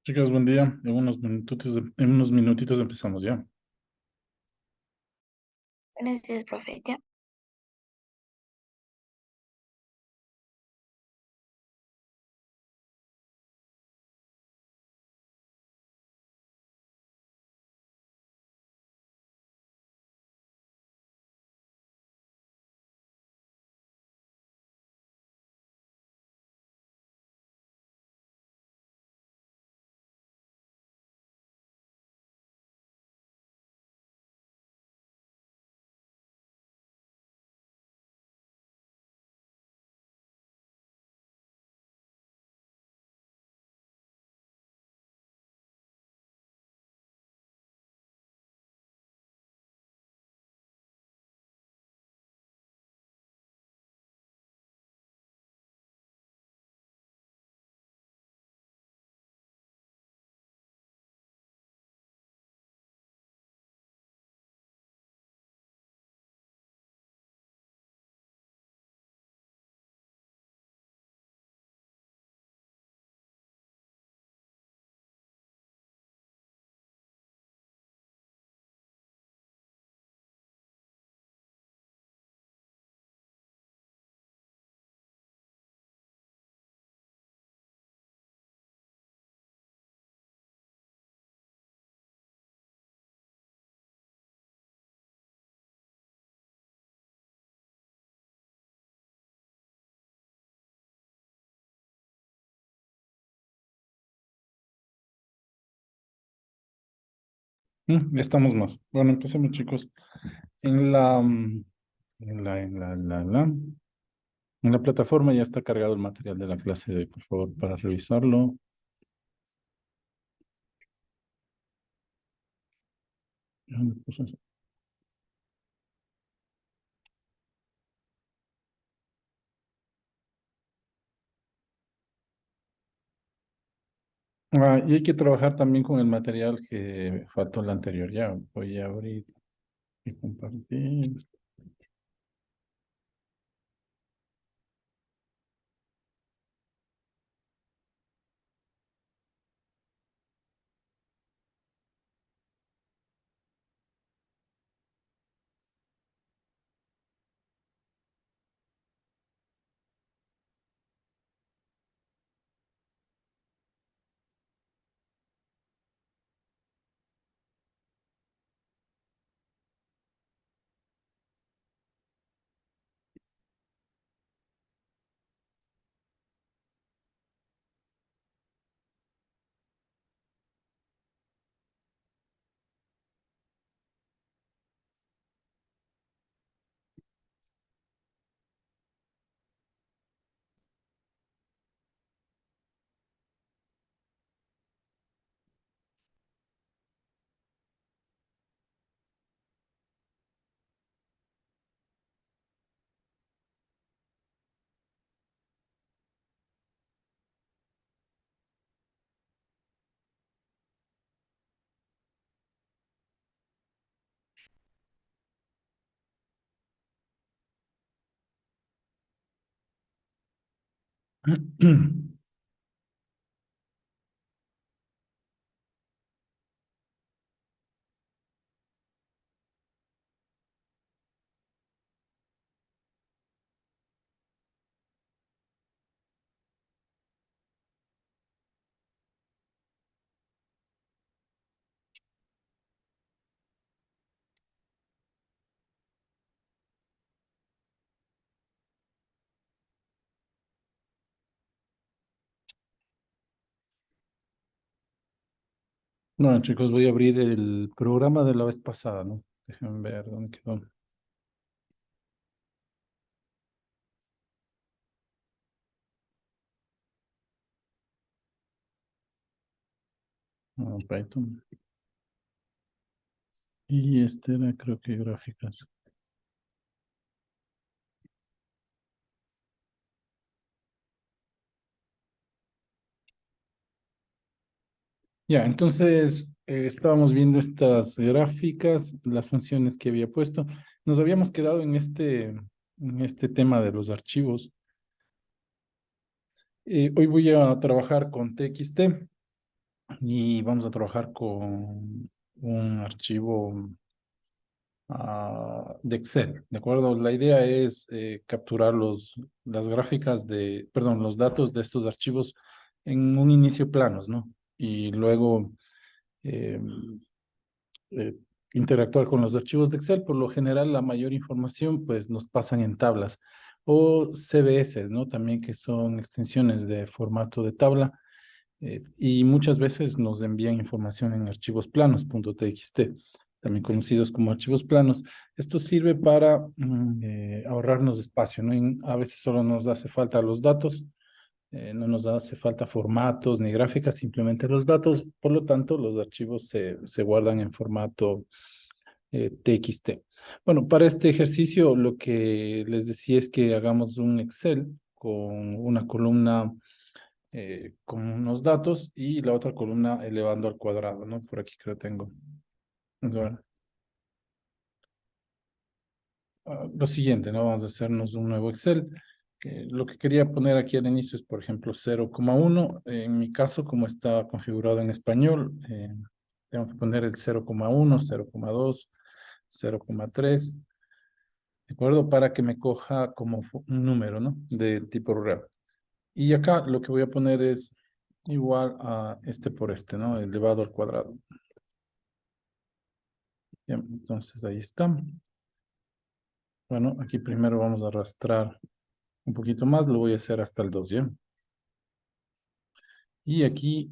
Chicas, buen día. En unos minutitos empezamos ya. Gracias, profe. Ya. Estamos más. Bueno, empecemos, chicos. En la, mm, en la plataforma ya está cargado el material de la clase de hoy, por favor, para revisarlo. ¿Dónde puse eso? Y hay que trabajar también con el material que faltó el anterior. Ya voy a abrir y compartir. Bueno, chicos, voy a abrir el programa de la vez pasada, ¿no? Déjenme ver dónde quedó. Python. Y este era, creo que gráficas. Ya, entonces estábamos viendo estas gráficas, las funciones que había puesto. Nos habíamos quedado en este tema de los archivos. Hoy voy a trabajar con TXT y vamos a trabajar con un archivo de Excel, ¿de acuerdo? La idea es capturar las gráficas perdón, los datos de estos archivos en un inicio planos, ¿no? Y luego eh, eh, interactuar con los archivos de Excel. Por lo general, la mayor información pues nos pasan en tablas o CBS, ¿no? También que son extensiones de formato de tabla. Y muchas veces nos envían información en archivos planos, .txt, también conocidos como archivos planos. Esto sirve para ahorrarnos espacio, ¿no? A veces solo nos hace falta los datos, no nos hace falta formatos ni gráficas, simplemente los datos. Por lo tanto, los archivos se guardan en formato TXT. Bueno, para este ejercicio lo que les decía es que hagamos un Excel con una columna con unos datos y la otra columna elevando al cuadrado, ¿no? Por aquí creo tengo. Bueno, lo siguiente, ¿no? Vamos a hacernos un nuevo Excel. Lo que quería poner aquí al inicio es, por ejemplo, 0,1. En mi caso, como está configurado en español, tengo que poner el 0,1, 0,2, 0,3, ¿de acuerdo? Para que me coja como un número, ¿no? De tipo real. Y acá lo que voy a poner es igual a este por este, ¿no? Elevado al cuadrado. Bien, entonces ahí está. Bueno, aquí primero vamos a arrastrar un poquito más, lo voy a hacer hasta el 2, ¿ya? Y aquí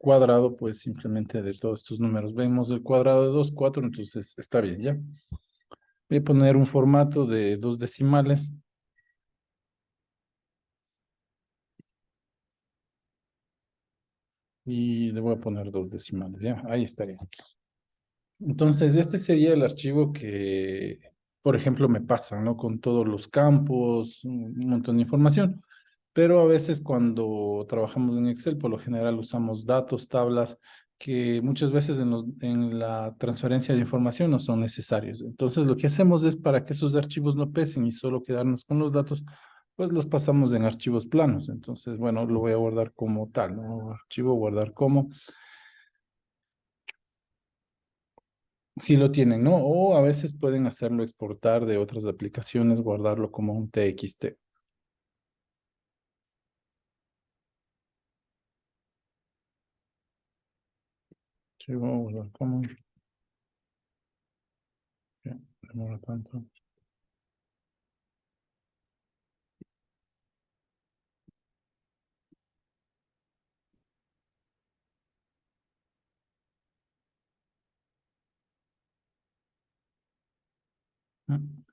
cuadrado, pues simplemente de todos estos números. Vemos el cuadrado de 2, 4, entonces está bien, ¿ya? Voy a poner un formato de 2 decimales. Y le voy a poner 2 decimales, ¿ya? Ahí estaría. Entonces, este sería el archivo que, por ejemplo, me pasa, ¿no? Con todos los campos, un montón de información. Pero a veces cuando trabajamos en Excel, por lo general usamos datos, tablas, que muchas veces en la transferencia de información no son necesarios. Entonces, lo que hacemos es para que esos archivos no pesen y solo quedarnos con los datos, pues los pasamos en archivos planos. Entonces, bueno, lo voy a guardar como tal, ¿no? Archivo, guardar como. Si lo tienen, ¿no? O a veces pueden hacerlo exportar de otras aplicaciones, guardarlo como un TXT. Archivo, guardar como. Ya, demora tanto. Mm,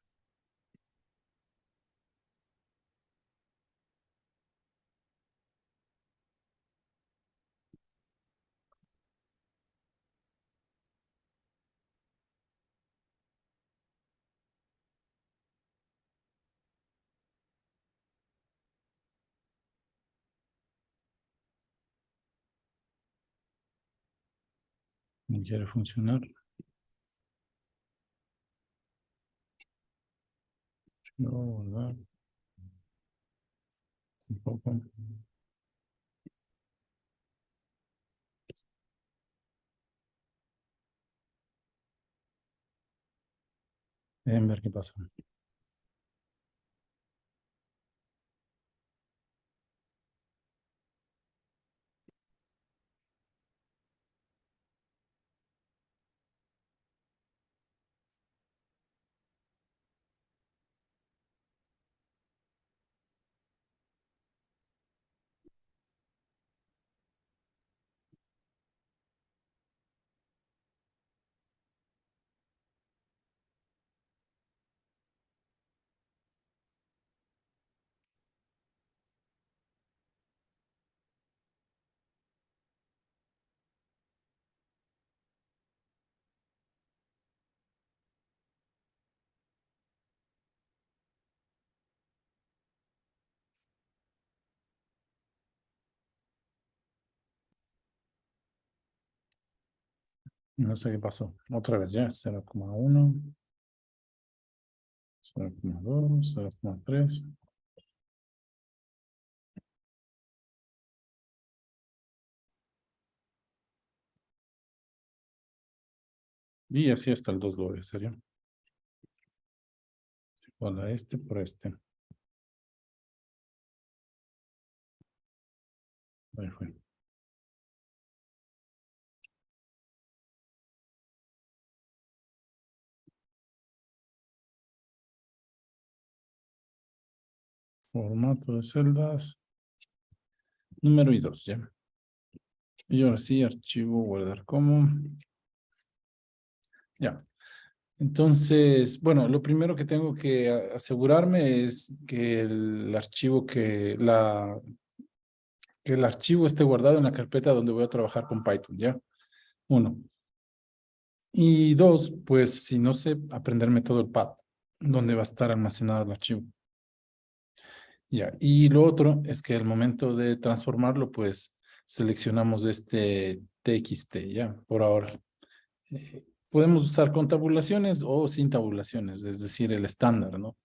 No quiere funcionar. Archivo, guardar. Tampoco. Deben ver qué pasó. No sé qué pasó. Otra vez ya. 0,1, 0,2, 0,3. Y así hasta el 2 lo voy a hacer ya. Igual a este por este. Ahí fue. Formato de celdas. Número y 2 ya. Y ahora sí, archivo, guardar como. Ya. Entonces, bueno, lo primero que tengo que asegurarme es que que el archivo esté guardado en la carpeta donde voy a trabajar con Python, ¿ya? Uno. Y dos, pues si no sé, aprenderme todo el path, donde va a estar almacenado el archivo. Ya. Y lo otro es que al momento de transformarlo, pues seleccionamos este TXT, ¿ya? Por ahora. Podemos usar con tabulaciones o sin tabulaciones, es decir, el estándar, ¿no?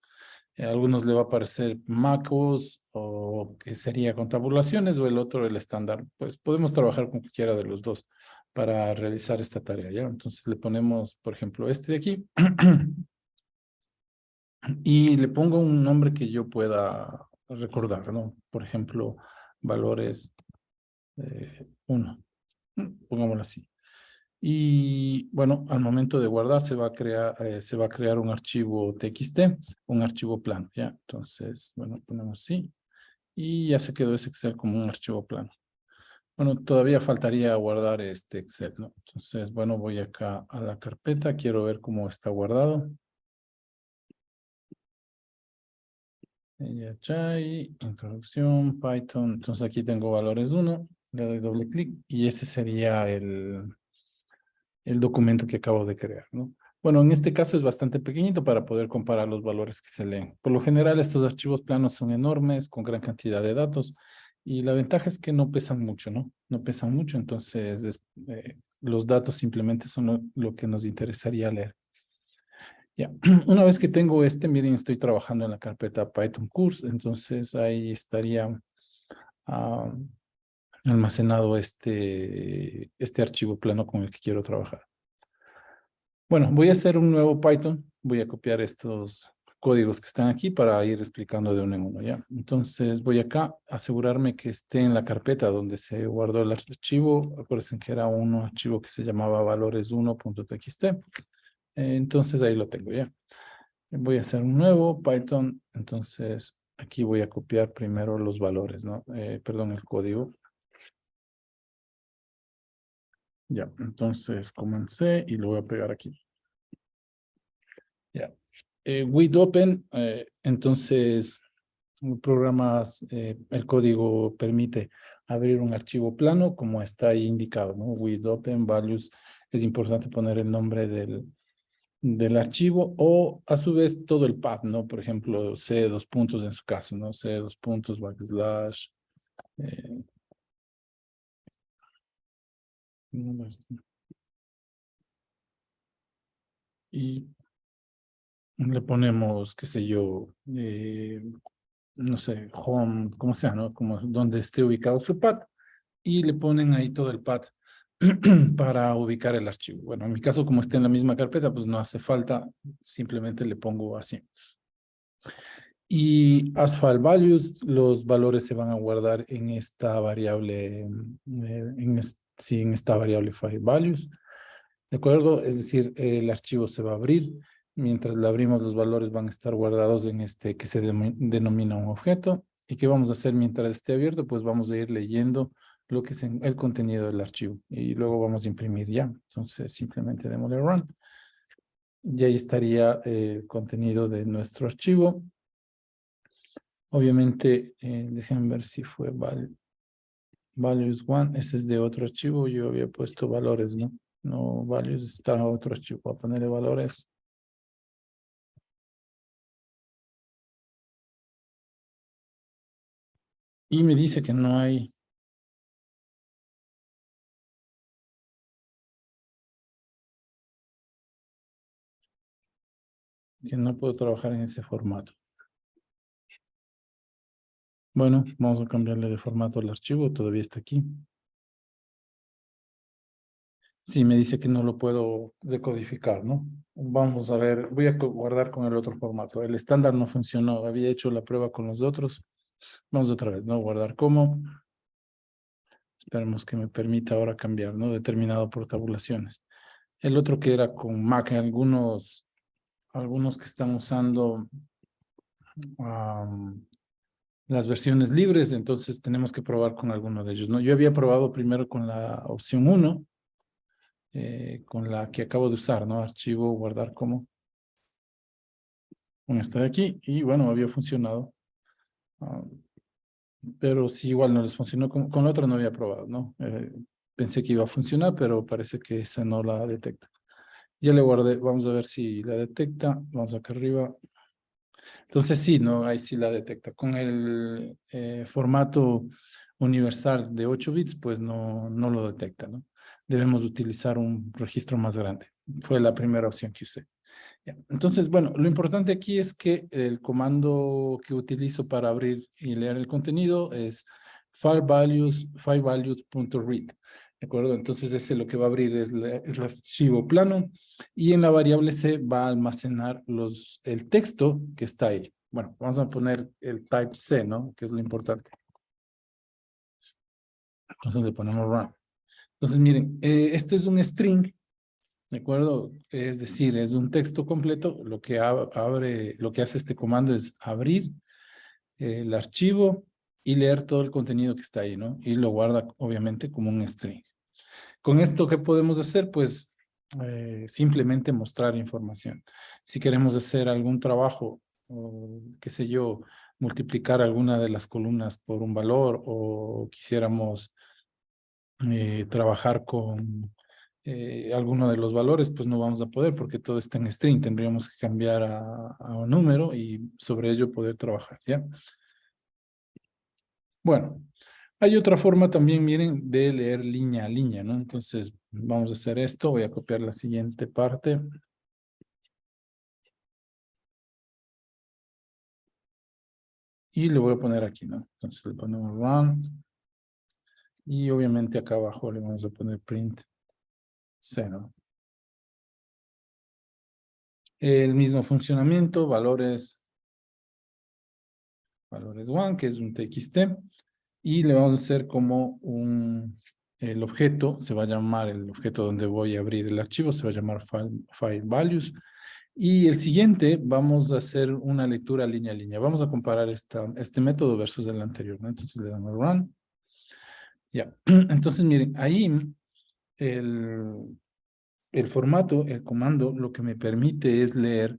A algunos le va a aparecer MacOS o que sería con tabulaciones o el otro el estándar. Pues podemos trabajar con cualquiera de los dos para realizar esta tarea, ¿ya? Entonces le ponemos, por ejemplo, este de aquí y le pongo un nombre que yo pueda recordar, ¿no? Por ejemplo, valores 1, pongámoslo así. Y bueno, al momento de guardar se va a crear un archivo TXT, un archivo plano, ¿ya? Entonces, bueno, ponemos así y ya se quedó ese Excel como un archivo plano. Bueno, todavía faltaría guardar este Excel, ¿no? Entonces, bueno, voy acá a la carpeta, quiero ver cómo está guardado. Chai, introducción, Python. Entonces aquí tengo valores 1, le doy doble clic y ese sería el documento que acabo de crear, ¿no? Bueno, en este caso es bastante pequeñito para poder comparar los valores que se leen. Por lo general, estos archivos planos son enormes, con gran cantidad de datos, y la ventaja es que no pesan mucho, ¿no? No pesan mucho, entonces los datos simplemente son lo que nos interesaría leer. Ya, una vez que tengo miren, estoy trabajando en la carpeta Python Course, entonces ahí estaría ah, almacenado este archivo plano con el que quiero trabajar. Bueno, voy a hacer un nuevo Python. Voy a copiar estos códigos que están aquí para ir explicando de uno en uno, ¿ya? Entonces voy acá a asegurarme que esté en la carpeta donde se guardó el archivo. Acuérdense que era un archivo que se llamaba valores1.txt. Entonces ahí lo tengo, ¿ya? Voy a hacer un nuevo Python. Entonces aquí voy a copiar primero los valores, ¿no? Perdón, el código. Ya, entonces comencé y lo voy a pegar aquí. Ya. With Open, entonces, programas, el código permite abrir un archivo plano como está ahí indicado, ¿no? With Open Values, es importante poner el nombre del archivo o a su vez todo el path, ¿no? Por ejemplo, C dos puntos en su caso, ¿no? C dos puntos, backslash. eh, y le ponemos, qué sé yo, no sé, home, como sea, ¿no? Como donde esté ubicado su path y le ponen ahí todo el path para ubicar el archivo. Bueno, en mi caso, como está en la misma carpeta, pues no hace falta, simplemente le pongo así. Y as file values, los valores se van a guardar en esta variable, sí, en esta variable file values. ¿De acuerdo? Es decir, el archivo se va a abrir. Mientras le abrimos, los valores van a estar guardados en este que se denomina un objeto. ¿Y qué vamos a hacer mientras esté abierto? Pues vamos a ir leyendo lo que es el contenido del archivo. Y luego vamos a imprimir ya. Entonces, simplemente démosle run. Y ahí estaría el contenido de nuestro archivo. Obviamente, déjenme ver si fue values one. Ese es de otro archivo. Yo había puesto valores, ¿no? No, values está otro archivo. Voy a ponerle valores. Y me dice que no hay, que no puedo trabajar en ese formato. Bueno, vamos a cambiarle de formato al archivo, todavía está aquí. Sí, me dice que no lo puedo decodificar, ¿no? Vamos a ver, voy a guardar con el otro formato. El estándar no funcionó, había hecho la prueba con los otros. Vamos otra vez, ¿no? Guardar como. Esperemos que me permita ahora cambiar, ¿no? Determinado por tabulaciones. El otro que era con Mac, algunos que están usando las versiones libres, entonces tenemos que probar con alguno de ellos, ¿no? Yo había probado primero con la opción 1, con la que acabo de usar, ¿no? Archivo, guardar como, con esta de aquí, y bueno, había funcionado. Ah, pero sí, igual no les funcionó, con la otra no había probado, ¿no? Pensé que iba a funcionar, pero parece que esa no la detecta. Ya le guardé, vamos a ver si la detecta, vamos acá arriba. Entonces sí, no, ahí sí la detecta. Con el formato universal de 8 bits, pues no lo detecta, ¿no? Debemos utilizar un registro más grande. Fue la primera opción que usé. Ya. Entonces, bueno, lo importante aquí es que el comando que utilizo para abrir y leer el contenido es filevalues.read. ¿De acuerdo? Entonces, ese lo que va a abrir es el archivo plano y en la variable C va a almacenar el texto que está ahí. Bueno, vamos a poner el type C, ¿no? Que es lo importante. Entonces le ponemos run. Entonces, miren, este es un string. ¿De acuerdo? Es decir, es un texto completo. Lo que hace este comando es abrir el archivo y leer todo el contenido que está ahí, ¿no? Y lo guarda obviamente como un string. Con esto, ¿qué podemos hacer? Pues simplemente mostrar información. Si queremos hacer algún trabajo, o qué sé yo, multiplicar alguna de las columnas por un valor, o quisiéramos trabajar con alguno de los valores, pues no vamos a poder porque todo está en string. Tendríamos que cambiar a un número y sobre ello poder trabajar, ¿ya? Bueno, hay otra forma también, miren, de leer línea a línea, ¿no? Entonces, vamos a hacer esto. Voy a copiar la siguiente parte. Y le voy a poner aquí, ¿no? Entonces le ponemos run. Y obviamente acá abajo le vamos a poner print 0. El mismo funcionamiento, valores 1, que es un txt. Y le vamos a hacer como el objeto, se va a llamar el objeto donde voy a abrir el archivo, se va a llamar file values. Y el siguiente, vamos a hacer una lectura línea a línea. Vamos a comparar este método versus el anterior, ¿no? Entonces le damos run. Ya. Entonces, miren, ahí el, el formato, el comando, lo que me permite es leer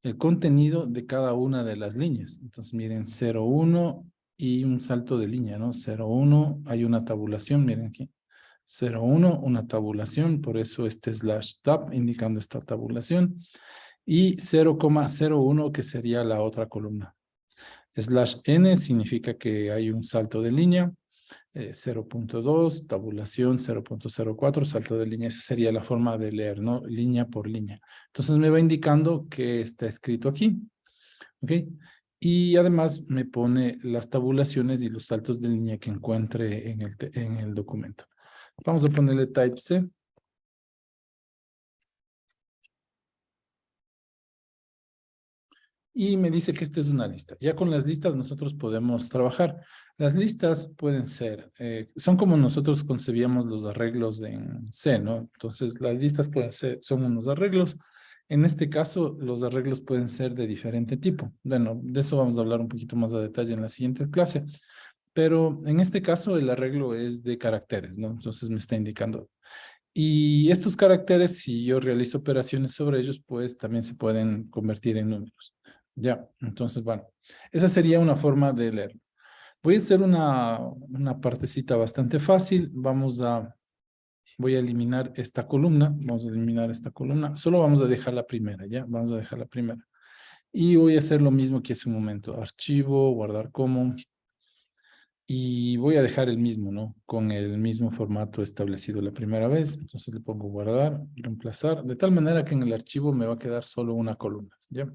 el contenido de cada una de las líneas. Entonces, miren, 0,1 y un salto de línea, ¿no? 0,1, hay una tabulación, miren aquí. 0,1, una tabulación, por eso este slash tab indicando esta tabulación. Y 0,01, que sería la otra columna. Slash n significa que hay un salto de línea. 0,2, tabulación 0,04, salto de línea. Esa sería la forma de leer, ¿no? Línea por línea. Entonces me va indicando que está escrito aquí. ¿Ok? Y además me pone las tabulaciones y los saltos de línea que encuentre en el documento. Vamos a ponerle type C. Y me dice que esta es una lista. Ya con las listas nosotros podemos trabajar. Las listas pueden ser, son como nosotros concebíamos los arreglos en C, ¿no? Entonces las listas pueden ser, son unos arreglos. En este caso, los arreglos pueden ser de diferente tipo. Bueno, de eso vamos a hablar un poquito más a detalle en la siguiente clase. Pero en este caso, el arreglo es de caracteres, ¿no? Entonces me está indicando. Y estos caracteres, si yo realizo operaciones sobre ellos, pues también se pueden convertir en números. Ya, entonces, bueno, esa sería una forma de leer. Voy a hacer una partecita bastante fácil. Voy a eliminar esta columna. Vamos a eliminar esta columna. Solo vamos a dejar la primera, ¿ya? Vamos a dejar la primera. Y voy a hacer lo mismo que hace un momento. Archivo, guardar como. Y voy a dejar el mismo, ¿no? Con el mismo formato establecido la primera vez. Entonces le pongo guardar, reemplazar, de tal manera que en el archivo me va a quedar solo una columna, ¿ya?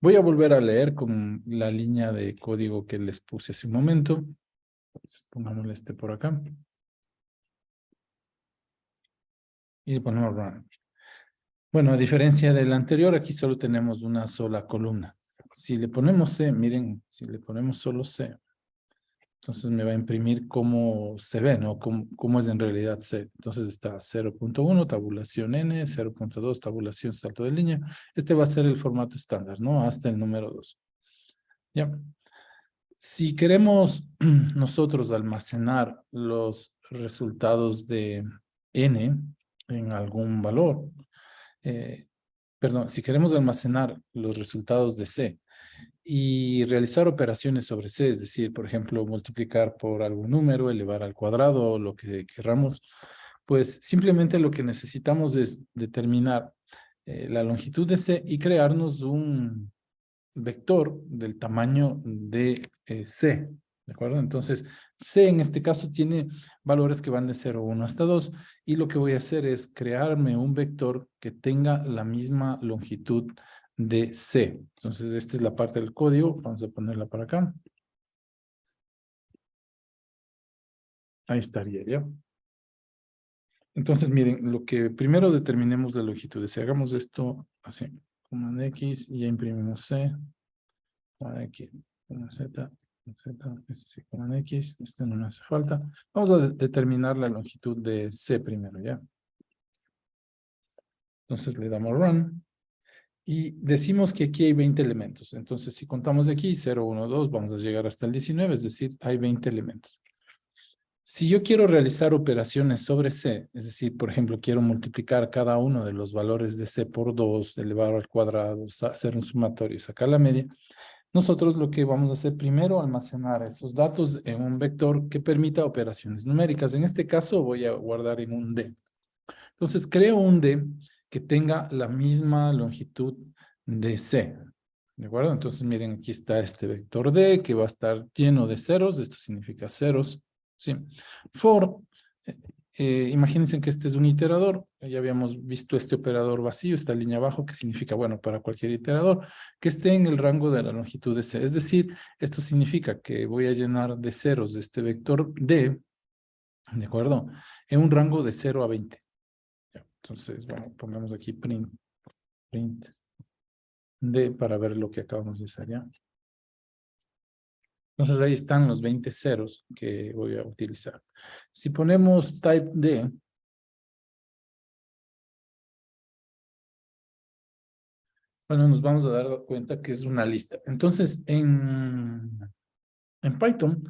Voy a volver a leer con la línea de código que les puse hace un momento. Pues pongámosle este por acá. Y le ponemos run. Bueno, a diferencia del anterior, aquí solo tenemos una sola columna. Si le ponemos C, miren, si le ponemos solo C, entonces me va a imprimir cómo se ve, ¿no? Cómo es en realidad C. Entonces está 0,1, tabulación N, 0,2, tabulación salto de línea. Este va a ser el formato estándar, ¿no? Hasta el número 2. ¿Ya? Si queremos nosotros almacenar los resultados de N en algún valor, eh, perdón, si queremos almacenar los resultados de C y realizar operaciones sobre C, es decir, por ejemplo, multiplicar por algún número, elevar al cuadrado, o lo que queramos, pues simplemente lo que necesitamos es determinar la longitud de C y crearnos un vector del tamaño de C, ¿de acuerdo? Entonces, C en este caso tiene valores que van de 0,1 hasta 2 y lo que voy a hacer es crearme un vector que tenga la misma longitud de C. Entonces, esta es la parte del código. Vamos a ponerla para acá. Ahí estaría, ¿ya? Entonces, miren, lo que primero determinemos la longitud de C. Hagamos esto así. Comando X y ya imprimimos C. Aquí, una Z, una Z, este sí, comando X. Este no me hace falta. Vamos a determinar la longitud de C primero, ¿ya? Entonces le damos run. Y decimos que aquí hay 20 elementos. Entonces, si contamos de aquí, 0, 1, 2, vamos a llegar hasta el 19, es decir, hay 20 elementos. Si yo quiero realizar operaciones sobre C, es decir, por ejemplo, quiero multiplicar cada uno de los valores de C por 2, elevar al cuadrado, hacer un sumatorio y sacar la media, nosotros lo que vamos a hacer primero, almacenar esos datos en un vector que permita operaciones numéricas. En este caso voy a guardar en un D. Entonces creo un D que tenga la misma longitud de C. ¿De acuerdo? Entonces miren, aquí está este vector D que va a estar lleno de ceros. Esto significa ceros. ¿Sí? For, imagínense que este es un iterador. Ya habíamos visto este operador vacío, esta línea abajo, que significa, bueno, para cualquier iterador, que esté en el rango de la longitud de C. Es decir, esto significa que voy a llenar de ceros de este vector D, ¿de acuerdo? En un rango de 0 a 20. Entonces, bueno, pongamos aquí print D para ver lo que acabamos de hacer, ¿ya? Entonces ahí están los 20 ceros que voy a utilizar. Si ponemos type D, bueno, nos vamos a dar cuenta que es una lista. Entonces, en Python,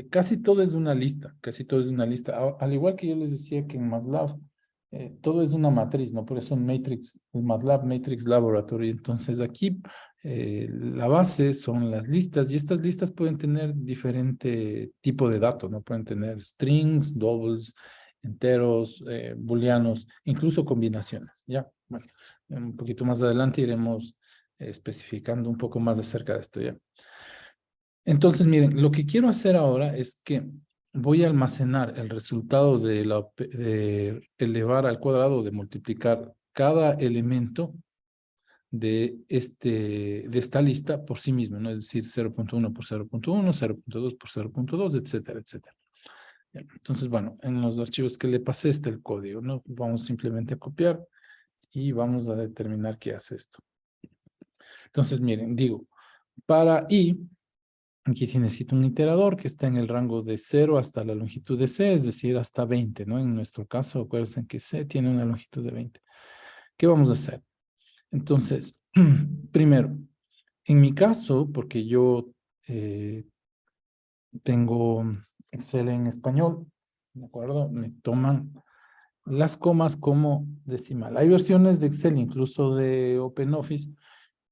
casi todo es una lista, casi todo es una lista. Al igual que yo les decía que en MATLAB, todo es una matriz, ¿no? Por eso en Matrix, el MATLAB Matrix Laboratory. Entonces aquí la base son las listas y estas listas pueden tener diferente tipo de datos, ¿no? Pueden tener strings, doubles, enteros, booleanos, incluso combinaciones, ¿ya? Bueno, un poquito más adelante iremos especificando un poco más acerca de esto, ¿ya? Entonces, miren, lo que quiero hacer ahora es que voy a almacenar el resultado de elevar al cuadrado, de multiplicar cada elemento de esta lista por sí mismo, ¿no? Es decir, 0.1 por 0.1, 0.2 por 0.2, etcétera, etcétera. Entonces, bueno, en los archivos que le pasé está el código, ¿no? Vamos simplemente a copiar y vamos a determinar qué hace esto. Entonces, miren, digo, para i, aquí sí necesito un iterador que está en el rango de 0 hasta la longitud de C, es decir, hasta 20, ¿no? En nuestro caso, acuérdense que C tiene una longitud de 20. ¿Qué vamos a hacer? Entonces, primero, en mi caso, porque yo tengo Excel en español, ¿de acuerdo? Me toman las comas como decimal. Hay versiones de Excel, incluso de OpenOffice,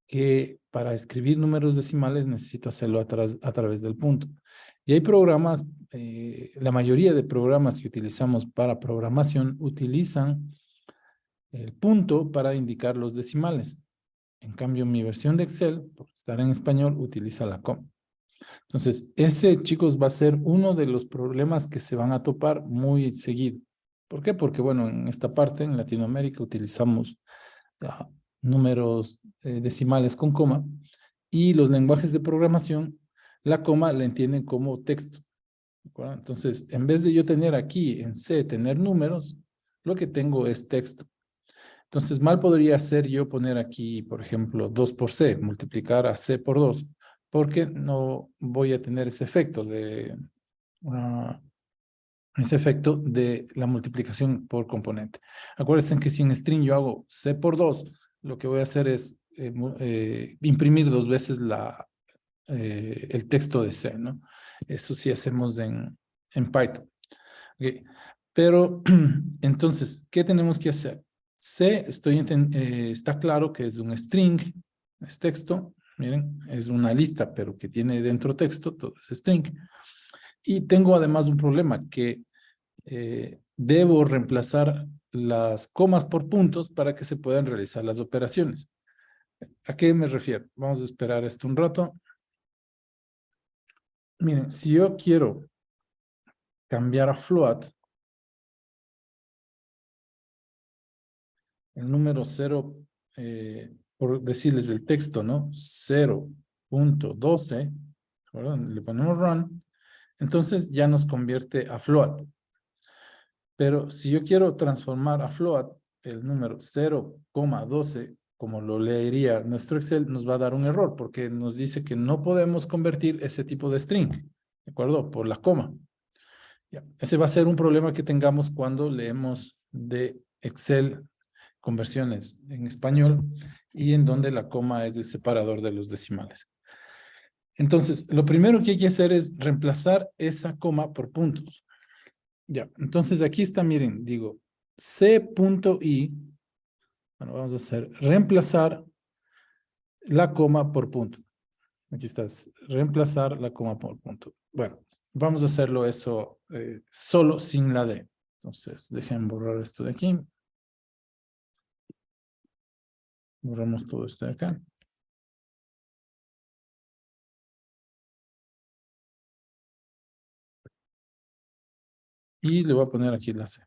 que para escribir números decimales necesito hacerlo a través del punto. Y hay programas, la mayoría de programas que utilizamos para programación utilizan el punto para indicar los decimales. En cambio, mi versión de Excel, por estar en español, utiliza la coma. Entonces, ese, chicos, va a ser uno de los problemas que se van a topar muy seguido. ¿Por qué? Porque, bueno, en esta parte, en Latinoamérica, utilizamos números decimales con coma y los lenguajes de programación, la coma la entienden como texto. ¿De acuerdo? Entonces, en vez de yo tener aquí en C, tener números, lo que tengo es texto. Entonces, mal podría ser yo poner aquí, por ejemplo, 2 por C, multiplicar a C por 2, porque no voy a tener ese efecto de la multiplicación por componente. Acuérdense que si en string yo hago C por 2, lo que voy a hacer es imprimir 2 veces el texto de C, ¿no? Eso sí hacemos en Python. Okay. Pero, entonces, ¿qué tenemos que hacer? C, está claro que es un string, es texto, miren, es una lista, pero que tiene dentro texto, todo es string. Y tengo además un problema, que debo reemplazar las comas por puntos para que se puedan realizar las operaciones. ¿A qué me refiero? Vamos a esperar esto un rato. Miren, si yo quiero cambiar a float, el número 0, por decirles el texto, ¿no? 0.12, ¿verdad? Le ponemos run, entonces ya nos convierte a float. Pero si yo quiero transformar a float el número 0,12, como lo leería nuestro Excel, nos va a dar un error porque nos dice que no podemos convertir ese tipo de string, ¿de acuerdo? Por la coma. Ya. Ese va a ser un problema que tengamos cuando leemos de Excel conversiones en español y en donde la coma es el separador de los decimales. Entonces, lo primero que hay que hacer es reemplazar esa coma por puntos. Ya, entonces aquí está, miren, digo, C.I, bueno, vamos a hacer reemplazar la coma por punto. Aquí estás, reemplazar la coma por punto. Bueno, vamos a hacerlo eso solo sin la D. Entonces, dejen borrar esto de aquí. Borramos todo esto de acá. Y le voy a poner aquí la C.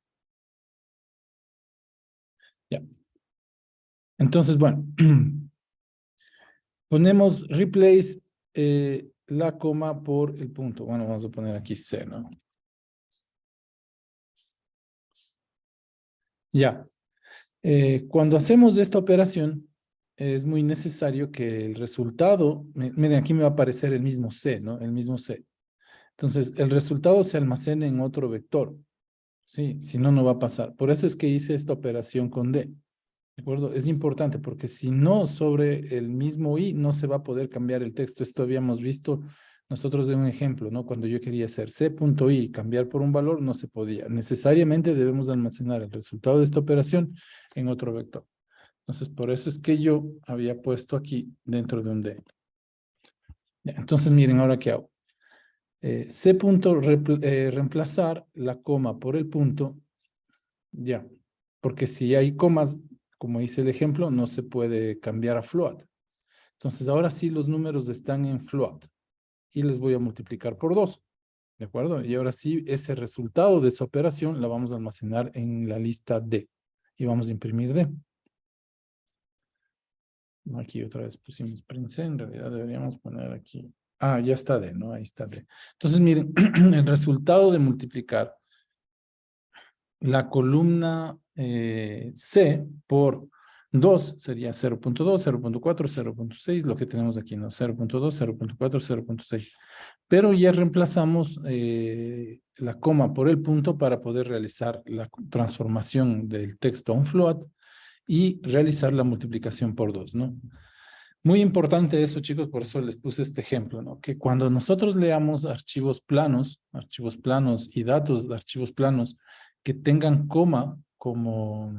Ya. Entonces, bueno, ponemos replace la coma por el punto. Bueno, vamos a poner aquí C, ¿no? Ya. Cuando hacemos esta operación, es muy necesario que el resultado, miren, aquí me va a aparecer el mismo C, ¿no? El mismo C. Entonces, el resultado se almacena en otro vector. Sí, si no, no va a pasar. Por eso es que hice esta operación con D. ¿De acuerdo? Es importante porque si no, sobre el mismo I no se va a poder cambiar el texto. Esto habíamos visto nosotros de un ejemplo, ¿no? Cuando yo quería hacer C.I y cambiar por un valor, no se podía. Necesariamente debemos almacenar el resultado de esta operación en otro vector. Entonces, por eso es que yo había puesto aquí dentro de un D. Ya, entonces, miren, ahora qué hago. Reemplazar la coma por el punto, ya. Porque si hay comas, como dice el ejemplo, no se puede cambiar a float. Entonces, ahora sí los números están en float y les voy a multiplicar por 2. ¿De acuerdo? Y ahora sí, ese resultado de esa operación la vamos a almacenar en la lista D. Y vamos a imprimir D. Aquí otra vez pusimos print C, en realidad deberíamos poner aquí. Ah, ya está D, ¿no? Ahí está D. Entonces, miren, el resultado de multiplicar la columna C por 2 sería 0.2, 0.4, 0.6, lo que tenemos aquí, ¿no? 0.2, 0.4, 0.6. Pero ya reemplazamos la coma por el punto para poder realizar la transformación del texto a un float y realizar la multiplicación por 2, ¿no? Muy importante eso, chicos, por eso les puse este ejemplo, ¿no? Que cuando nosotros leamos archivos planos y datos de archivos planos que tengan coma como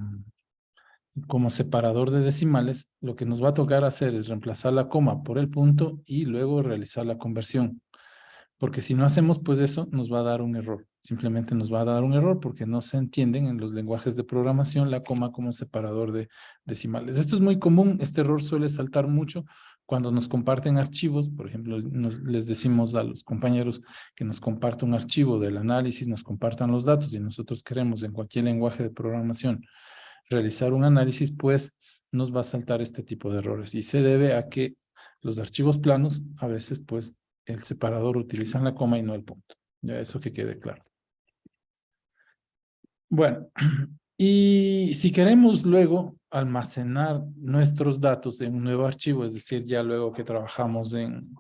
separador de decimales, lo que nos va a tocar hacer es reemplazar la coma por el punto y luego realizar la conversión. Porque si no hacemos pues eso, nos va a dar un error. Simplemente nos va a dar un error porque no se entienden en los lenguajes de programación la coma como separador de decimales. Esto es muy común, este error suele saltar mucho cuando nos comparten archivos. Por ejemplo, les decimos a los compañeros que nos comparta un archivo del análisis, nos compartan los datos y nosotros queremos en cualquier lenguaje de programación realizar un análisis, pues nos va a saltar este tipo de errores. Y se debe a que los archivos planos a veces pues el separador utilizan la coma y no el punto. Ya eso que quede claro. Bueno, y si queremos luego almacenar nuestros datos en un nuevo archivo, es decir, ya luego que trabajamos en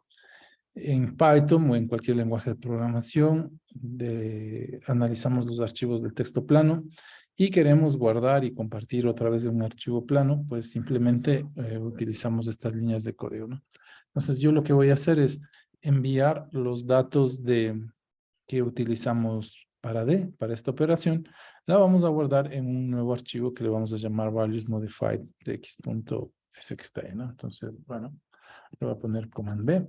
Python o en cualquier lenguaje de programación, analizamos los archivos del texto plano y queremos guardar y compartir otra vez en un archivo plano, pues simplemente utilizamos estas líneas de código, ¿no? Entonces yo lo que voy a hacer es enviar los datos que utilizamos para esta operación, la vamos a guardar en un nuevo archivo que le vamos a llamar values modified de x.s que está ahí, ¿no? Entonces, bueno, le voy a poner command B.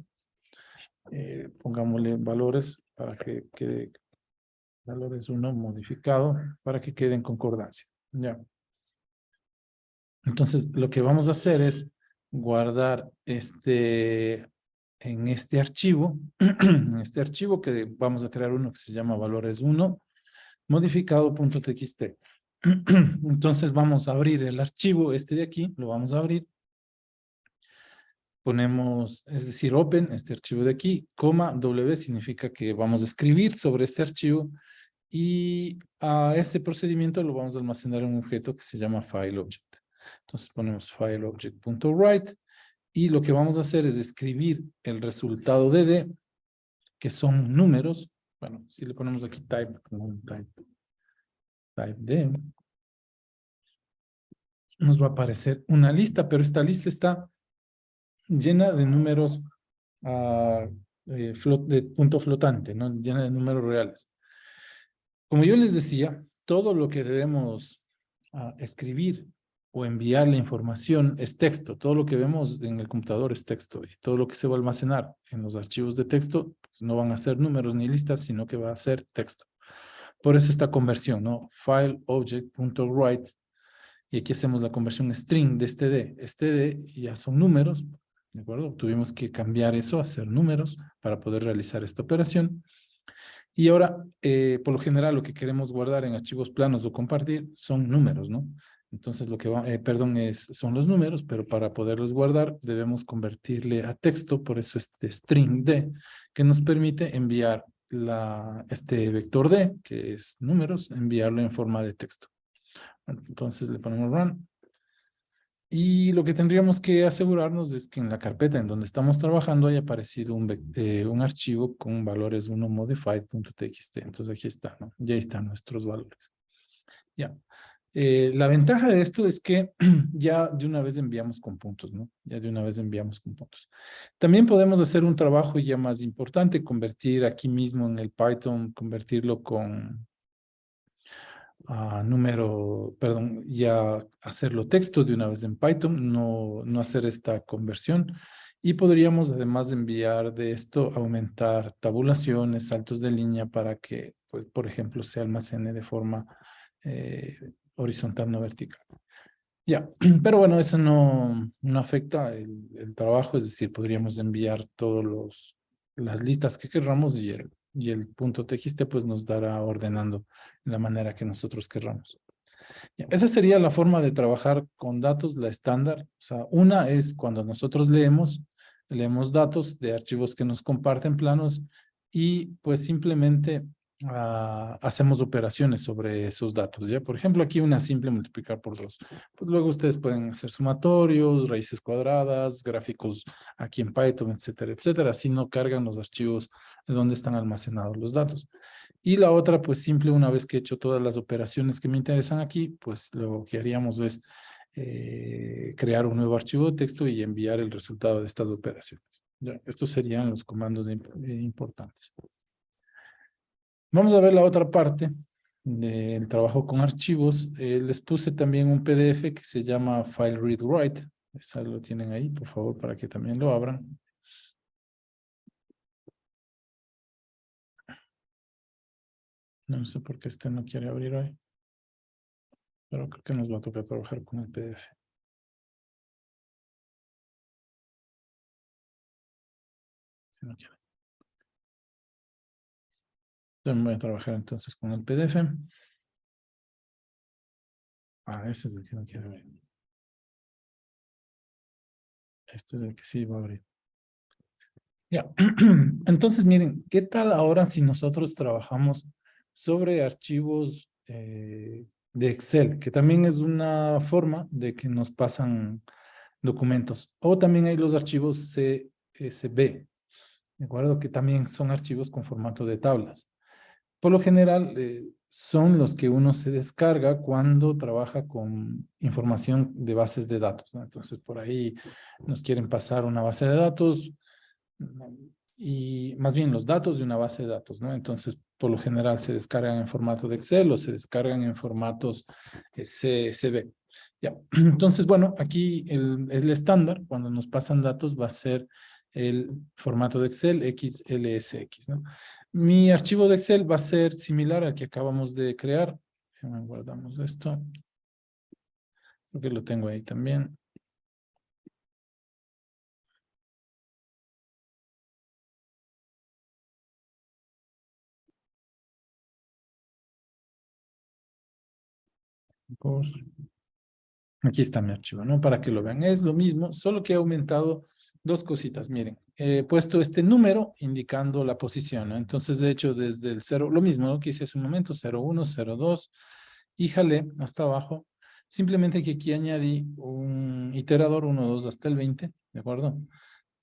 Pongámosle valores para que quede valores 1 modificado para que quede en concordancia. Ya. Entonces, lo que vamos a hacer es guardar en este archivo, en este archivo que vamos a crear uno que se llama valores 1 modificado.txt. Entonces vamos a abrir el archivo este de aquí, lo vamos a abrir. Ponemos, es decir, open, este archivo de aquí, coma, W significa que vamos a escribir sobre este archivo y a ese procedimiento lo vamos a almacenar en un objeto que se llama FileObject. Entonces ponemos FileObject.write y lo que vamos a hacer es escribir el resultado de D, que son números. Bueno, si le ponemos aquí type D, nos va a aparecer una lista, pero esta lista está llena de números de punto flotante, ¿no? Llena de números reales. Como yo les decía, todo lo que debemos escribir o enviar la información es texto. Todo lo que vemos en el computador es texto. Y todo lo que se va a almacenar en los archivos de texto pues no van a ser números ni listas, sino que va a ser texto. Por eso esta conversión, ¿no? File object.write. Y aquí hacemos la conversión string de este D. Este D ya son números, ¿de acuerdo? Tuvimos que cambiar eso a ser números para poder realizar esta operación. Y ahora, por lo general, lo que queremos guardar en archivos planos o compartir son números, ¿no? Entonces, lo que va, son los números, pero para poderlos guardar debemos convertirle a texto, por eso este string D, que nos permite enviar este vector D, que es números, enviarlo en forma de texto. Entonces le ponemos run. Y lo que tendríamos que asegurarnos es que en la carpeta en donde estamos trabajando haya aparecido un archivo con valores 1 modified.txt. Entonces aquí está, ¿no? Ya están nuestros valores. Ya. La ventaja de esto es que ya de una vez enviamos con puntos, ¿no? Ya de una vez enviamos con puntos. También podemos hacer un trabajo ya más importante, convertir aquí mismo en el Python, convertirlo con ya hacerlo texto de una vez en Python, no hacer esta conversión. Y podríamos además enviar de esto, aumentar tabulaciones, saltos de línea para que, pues, por ejemplo, se almacene de forma horizontal, no vertical. Ya, pero bueno, eso no afecta el trabajo, es decir, podríamos enviar todas las listas que querramos y el punto TXT pues nos dará ordenando de la manera que nosotros querramos. Ya, esa sería la forma de trabajar con datos, la estándar. O sea, una es cuando nosotros leemos datos de archivos que nos comparten planos y pues simplemente hacemos operaciones sobre esos datos, ¿ya? Por ejemplo, aquí una simple multiplicar por 2. Pues luego ustedes pueden hacer sumatorios, raíces cuadradas, gráficos aquí en Python, etcétera, etcétera. Así no cargan los archivos de donde están almacenados los datos. Y la otra, pues simple, una vez que he hecho todas las operaciones que me interesan aquí, pues lo que haríamos es crear un nuevo archivo de texto y enviar el resultado de estas operaciones. Ya, estos serían los comandos importantes. Vamos a ver la otra parte del trabajo con archivos. Les puse también un PDF que se llama File Read Write. Eso lo tienen ahí, por favor, para que también lo abran. No sé por qué este no quiere abrir hoy, pero creo que nos va a tocar trabajar con el PDF. Si no quiere. Entonces voy a trabajar entonces con el PDF. Ese es el que no quiere abrir. Este es el que sí va a abrir. Ya. Entonces, miren, ¿qué tal ahora si nosotros trabajamos sobre archivos de Excel? Que también es una forma de que nos pasan documentos. O también hay los archivos CSV, ¿de acuerdo? Que también son archivos con formato de tablas. Por lo general, son los que uno se descarga cuando trabaja con información de bases de datos, ¿no? Entonces, por ahí nos quieren pasar una base de datos y más bien los datos de una base de datos, ¿no? Entonces, por lo general se descargan en formato de Excel o se descargan en formatos CSV. Ya. Entonces, bueno, aquí el estándar, cuando nos pasan datos, va a ser el formato de Excel XLSX, ¿no? Mi archivo de Excel va a ser similar al que acabamos de crear. Guardamos esto. Creo que lo tengo ahí también. Aquí está mi archivo, ¿no? Para que lo vean. Es lo mismo, solo que he aumentado dos cositas. Miren, he puesto este número indicando la posición, ¿no? Entonces, de hecho, desde el 0, lo mismo, ¿no? Que hice hace un momento, 01, 02, y jalé hasta abajo. Simplemente que aquí añadí un iterador 1, 2 hasta el 20, ¿de acuerdo?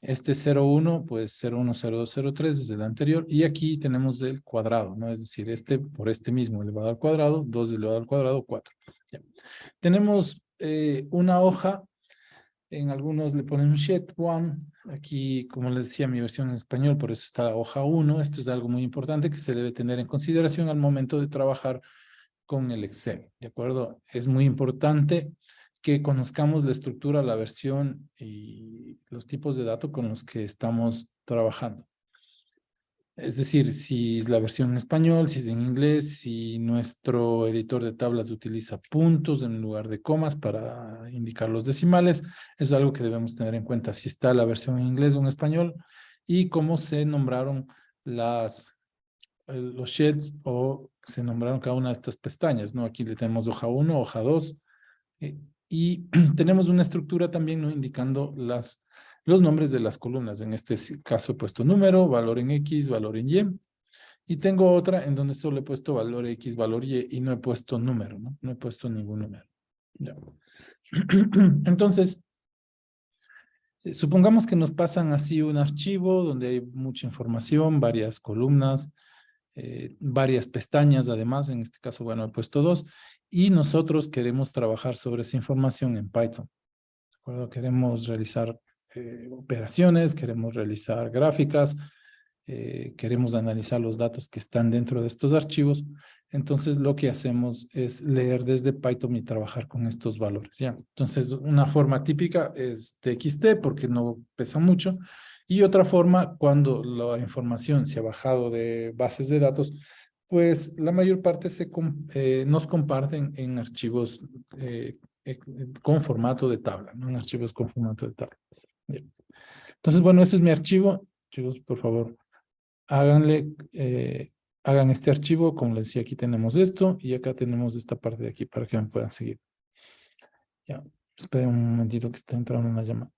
Este 01, pues 01, 02, 03 es el anterior. Y aquí tenemos el cuadrado, ¿no? Es decir, por este mismo elevado al cuadrado, 2 elevado al cuadrado, 4. Ya. Tenemos una hoja, en algunos le ponen sheet one, aquí como les decía mi versión en español, por eso está la hoja uno. Esto es algo muy importante que se debe tener en consideración al momento de trabajar con el Excel, ¿de acuerdo? Es muy importante que conozcamos la estructura, la versión y los tipos de datos con los que estamos trabajando. Es decir, si es la versión en español, si es en inglés, si nuestro editor de tablas utiliza puntos en lugar de comas para indicar los decimales, eso es algo que debemos tener en cuenta. Si está la versión en inglés o en español y cómo se nombraron los sheets o se nombraron cada una de estas pestañas, ¿no? Aquí le tenemos hoja 1, hoja 2, y tenemos una estructura también, ¿no? Indicando los nombres de las columnas. En este caso he puesto número, valor en X, valor en Y. Y tengo otra en donde solo he puesto valor X, valor Y y no he puesto número, ¿no? No he puesto ningún número. Ya. Entonces, supongamos que nos pasan así un archivo donde hay mucha información, varias columnas, varias pestañas, además, en este caso, bueno, he puesto dos, y nosotros queremos trabajar sobre esa información en Python. ¿De acuerdo? Queremos realizar operaciones, queremos realizar gráficas, queremos analizar los datos que están dentro de estos archivos. Entonces, lo que hacemos es leer desde Python y trabajar con estos valores, ¿ya? Entonces, una forma típica es TXT porque no pesa mucho. Y otra forma, cuando la información se ha bajado de bases de datos, pues la mayor parte nos comparten en archivos con formato de tabla, ¿no? En archivos con formato de tabla. Ya. Entonces, bueno, ese es mi archivo. Chicos, por favor, háganle, hagan este archivo. Como les decía, aquí tenemos esto y acá tenemos esta parte de aquí para que me puedan seguir. Ya, esperen un momentito que está entrando una llamada.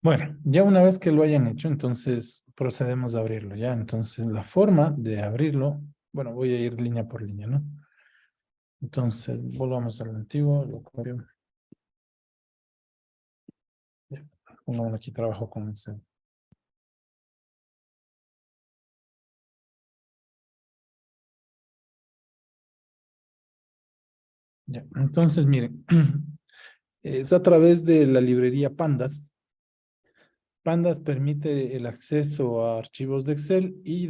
Bueno, ya una vez que lo hayan hecho, entonces procedemos a abrirlo, ¿ya? Entonces, la forma de abrirlo, bueno, voy a ir línea por línea, ¿no? Entonces, volvamos al antiguo, lo copio. Ya, pongamos aquí trabajo con Excel. Ya, entonces, miren, es a través de la librería Pandas. Pandas permite el acceso a archivos de Excel y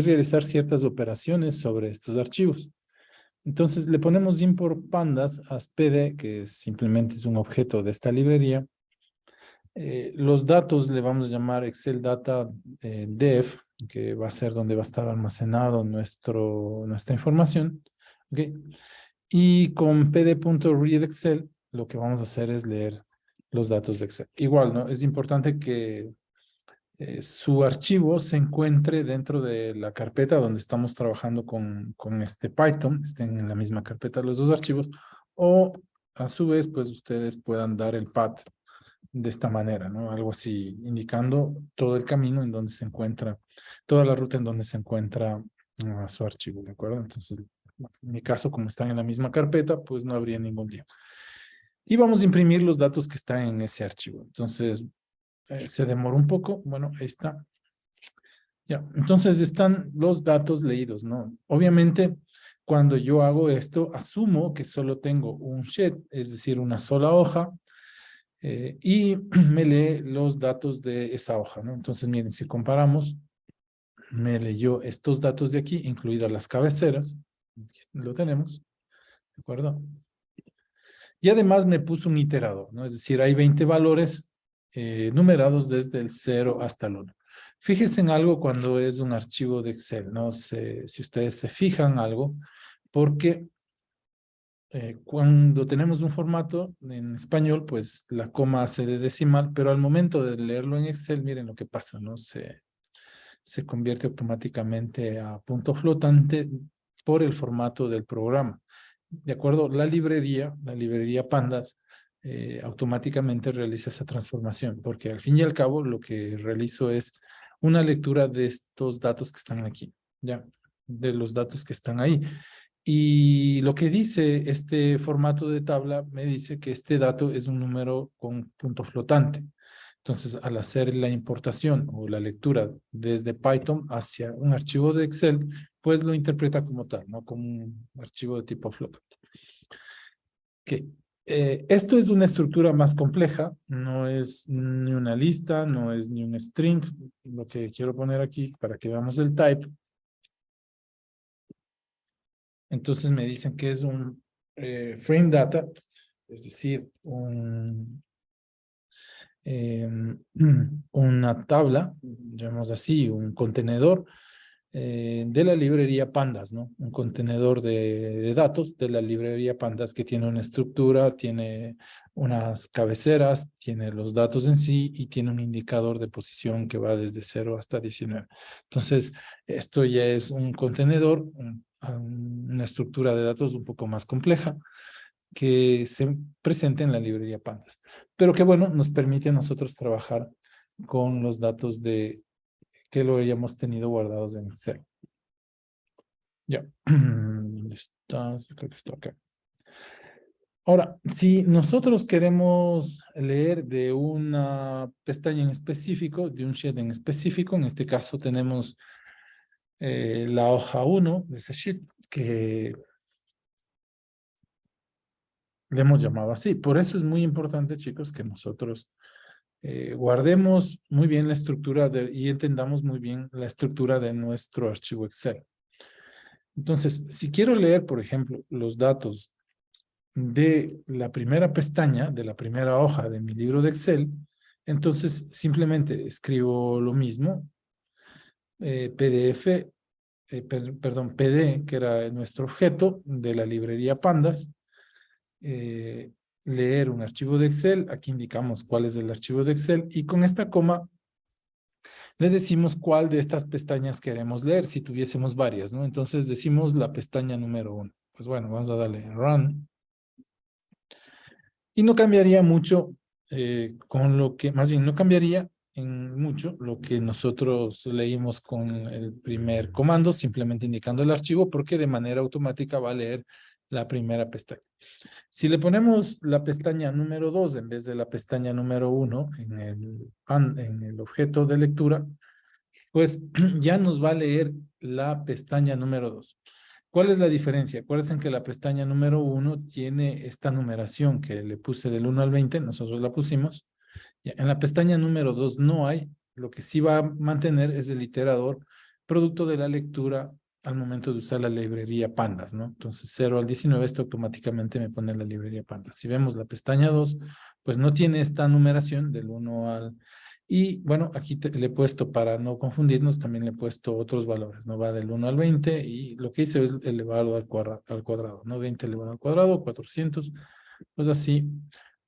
realizar ciertas operaciones sobre estos archivos. Entonces le ponemos import pandas as pd, que simplemente es un objeto de esta librería. Los datos le vamos a llamar Excel Data Dev, que va a ser donde va a estar almacenado nuestra información. ¿Okay? Y con pd.readExcel lo que vamos a hacer es leer los datos de Excel. Igual, ¿no? Es importante que su archivo se encuentre dentro de la carpeta donde estamos trabajando con este Python, estén en la misma carpeta los dos archivos, o a su vez, pues ustedes puedan dar el path de esta manera, ¿no? Algo así, indicando todo el camino en donde se encuentra, toda la ruta en donde se encuentra su archivo, ¿de acuerdo? Entonces, en mi caso, como están en la misma carpeta, pues no habría ningún lío. Y vamos a imprimir los datos que están en ese archivo. Entonces, se demora un poco. Bueno, ahí está. Ya, entonces están los datos leídos, ¿no? Obviamente, cuando yo hago esto, asumo que solo tengo un sheet, es decir, una sola hoja, y me lee los datos de esa hoja, ¿no? Entonces, miren, si comparamos, me leyó estos datos de aquí, incluidas las cabeceras, aquí lo tenemos, ¿de acuerdo? Y además me puso un iterador, ¿no? Es decir, hay 20 valores numerados desde el 0 hasta el 1. Fíjense en algo cuando es un archivo de Excel, no sé si ustedes se fijan algo, porque cuando tenemos un formato en español, pues la coma hace de decimal, pero al momento de leerlo en Excel, miren lo que pasa, ¿no? Se convierte automáticamente a punto flotante por el formato del programa. De acuerdo, la librería Pandas, automáticamente realiza esa transformación, porque al fin y al cabo lo que realizo es una lectura de estos datos que están aquí, ya, de los datos que están ahí. Y lo que dice este formato de tabla me dice que este dato es un número con punto flotante. Entonces, al hacer la importación o la lectura desde Python hacia un archivo de Excel, pues lo interpreta como tal, ¿no? Como un archivo de tipo flotante. Okay. Esto es una estructura más compleja, no es ni una lista, no es ni un string. Lo que quiero poner aquí para que veamos el type. Entonces me dicen que es un frame data, es decir, una tabla, llamamos así, un contenedor de la librería Pandas, ¿no? Un contenedor de datos de la librería Pandas que tiene una estructura, tiene unas cabeceras, tiene los datos en sí y tiene un indicador de posición que va desde 0 hasta 19. Entonces, esto ya es un contenedor, una estructura de datos un poco más compleja que se presenta en la librería Pandas, pero que bueno, nos permite a nosotros trabajar con los datos que lo hayamos tenido guardados en Excel. Ya, ¿dónde estás? Creo que está acá. Ahora, si nosotros queremos leer de una pestaña en específico, de un sheet en específico, en este caso tenemos la hoja 1 de ese sheet, que le hemos llamado así. Por eso es muy importante, chicos, que nosotros guardemos muy bien la estructura y entendamos muy bien la estructura de nuestro archivo Excel. Entonces, si quiero leer, por ejemplo, los datos de la primera pestaña, de la primera hoja de mi libro de Excel, entonces simplemente escribo lo mismo, PDF, perdón, PD, que era nuestro objeto de la librería Pandas, leer un archivo de Excel, aquí indicamos cuál es el archivo de Excel, y con esta coma le decimos cuál de estas pestañas queremos leer, si tuviésemos varias, ¿no? Entonces decimos la pestaña número 1. Pues bueno, vamos a darle Run. Y no cambiaría mucho con lo que, más bien no cambiaría en mucho lo que nosotros leímos con el primer comando, simplemente indicando el archivo, porque de manera automática va a leer la primera pestaña. Si le ponemos la pestaña número 2 en vez de la pestaña número 1 en el objeto de lectura, pues ya nos va a leer la pestaña número 2. ¿Cuál es la diferencia? Acuérdense que la pestaña número 1 tiene esta numeración que le puse del 1 al 20, nosotros la pusimos. Ya, en la pestaña número 2 no hay, lo que sí va a mantener es el iterador producto de la lectura al momento de usar la librería Pandas, ¿no? Entonces 0 al 19 esto automáticamente me pone la librería Pandas. Si vemos la pestaña 2, pues no tiene esta numeración del 1 al... Y bueno, aquí le he puesto, para no confundirnos, también le he puesto otros valores, ¿no? Va del 1 al 20 y lo que hice es elevarlo al cuadrado, ¿no? 20 elevado al cuadrado, 400, pues así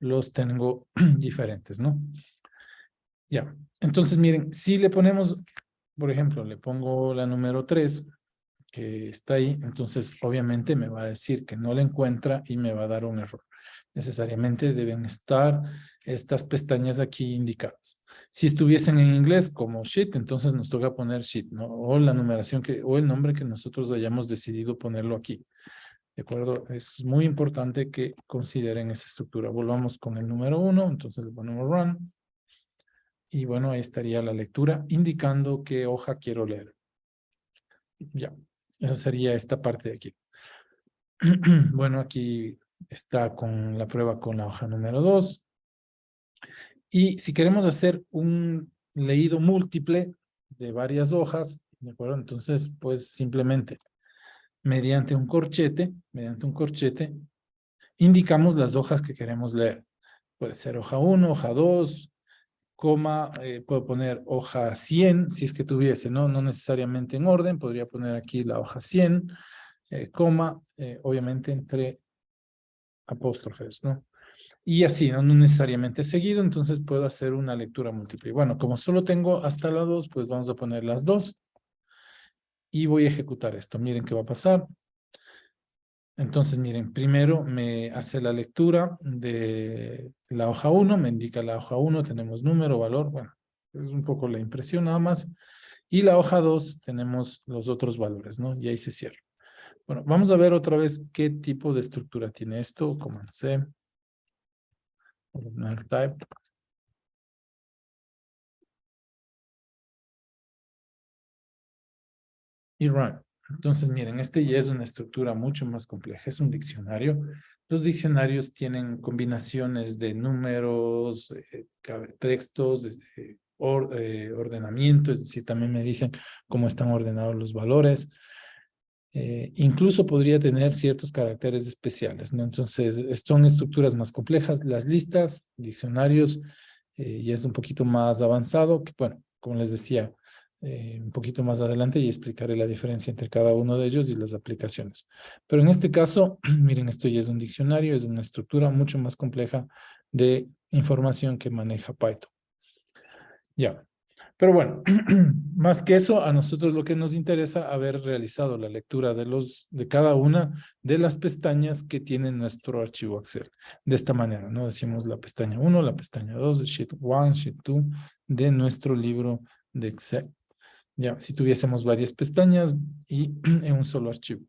los tengo diferentes, ¿no? Ya, entonces miren, si le ponemos, por ejemplo, le pongo la número 3, que está ahí, entonces obviamente me va a decir que no la encuentra y me va a dar un error. Necesariamente deben estar estas pestañas aquí indicadas. Si estuviesen en inglés como sheet, entonces nos toca poner sheet, ¿no? O la numeración o el nombre que nosotros hayamos decidido ponerlo aquí. ¿De acuerdo? Es muy importante que consideren esa estructura. Volvamos con el número 1, entonces le ponemos run. Y bueno, ahí estaría la lectura indicando qué hoja quiero leer. Ya, esa sería esta parte de aquí. Bueno, aquí está con la prueba con la hoja número 2. Y si queremos hacer un leído múltiple de varias hojas, ¿de acuerdo? Entonces, pues simplemente mediante un corchete, indicamos las hojas que queremos leer. Puede ser hoja 1, hoja 2, coma, puedo poner hoja 100, si es que tuviese, ¿no? No necesariamente en orden, podría poner aquí la hoja 100, coma, obviamente entre apóstrofes, ¿no? Y así, ¿no? No necesariamente seguido, entonces puedo hacer una lectura múltiple. Bueno, como solo tengo hasta la 2, pues vamos a poner las 2 y voy a ejecutar esto. Miren qué va a pasar. Entonces, miren, primero me hace la lectura de la hoja 1, me indica la hoja 1, tenemos número, valor, bueno, es un poco la impresión nada más. Y la hoja 2 tenemos los otros valores, ¿no? Y ahí se cierra. Bueno, vamos a ver otra vez qué tipo de estructura tiene esto. Command C, ordenar type. Y run. Entonces, miren, este ya es una estructura mucho más compleja. Es un diccionario. Los diccionarios tienen combinaciones de números, textos, ordenamiento, es decir, también me dicen cómo están ordenados los valores. Incluso podría tener ciertos caracteres especiales, ¿no? Entonces, son estructuras más complejas. Las listas, diccionarios, ya es un poquito más avanzado, que bueno, como les decía, un poquito más adelante y explicaré la diferencia entre cada uno de ellos y las aplicaciones. Pero en este caso, miren, esto ya es un diccionario, es una estructura mucho más compleja de información que maneja Python. Ya. Pero bueno, más que eso, a nosotros lo que nos interesa haber realizado la lectura de cada una de las pestañas que tiene nuestro archivo Excel. De esta manera, ¿no? Decimos la pestaña 1, la pestaña 2, Sheet 1, Sheet 2 de nuestro libro de Excel. Ya, si tuviésemos varias pestañas y en un solo archivo.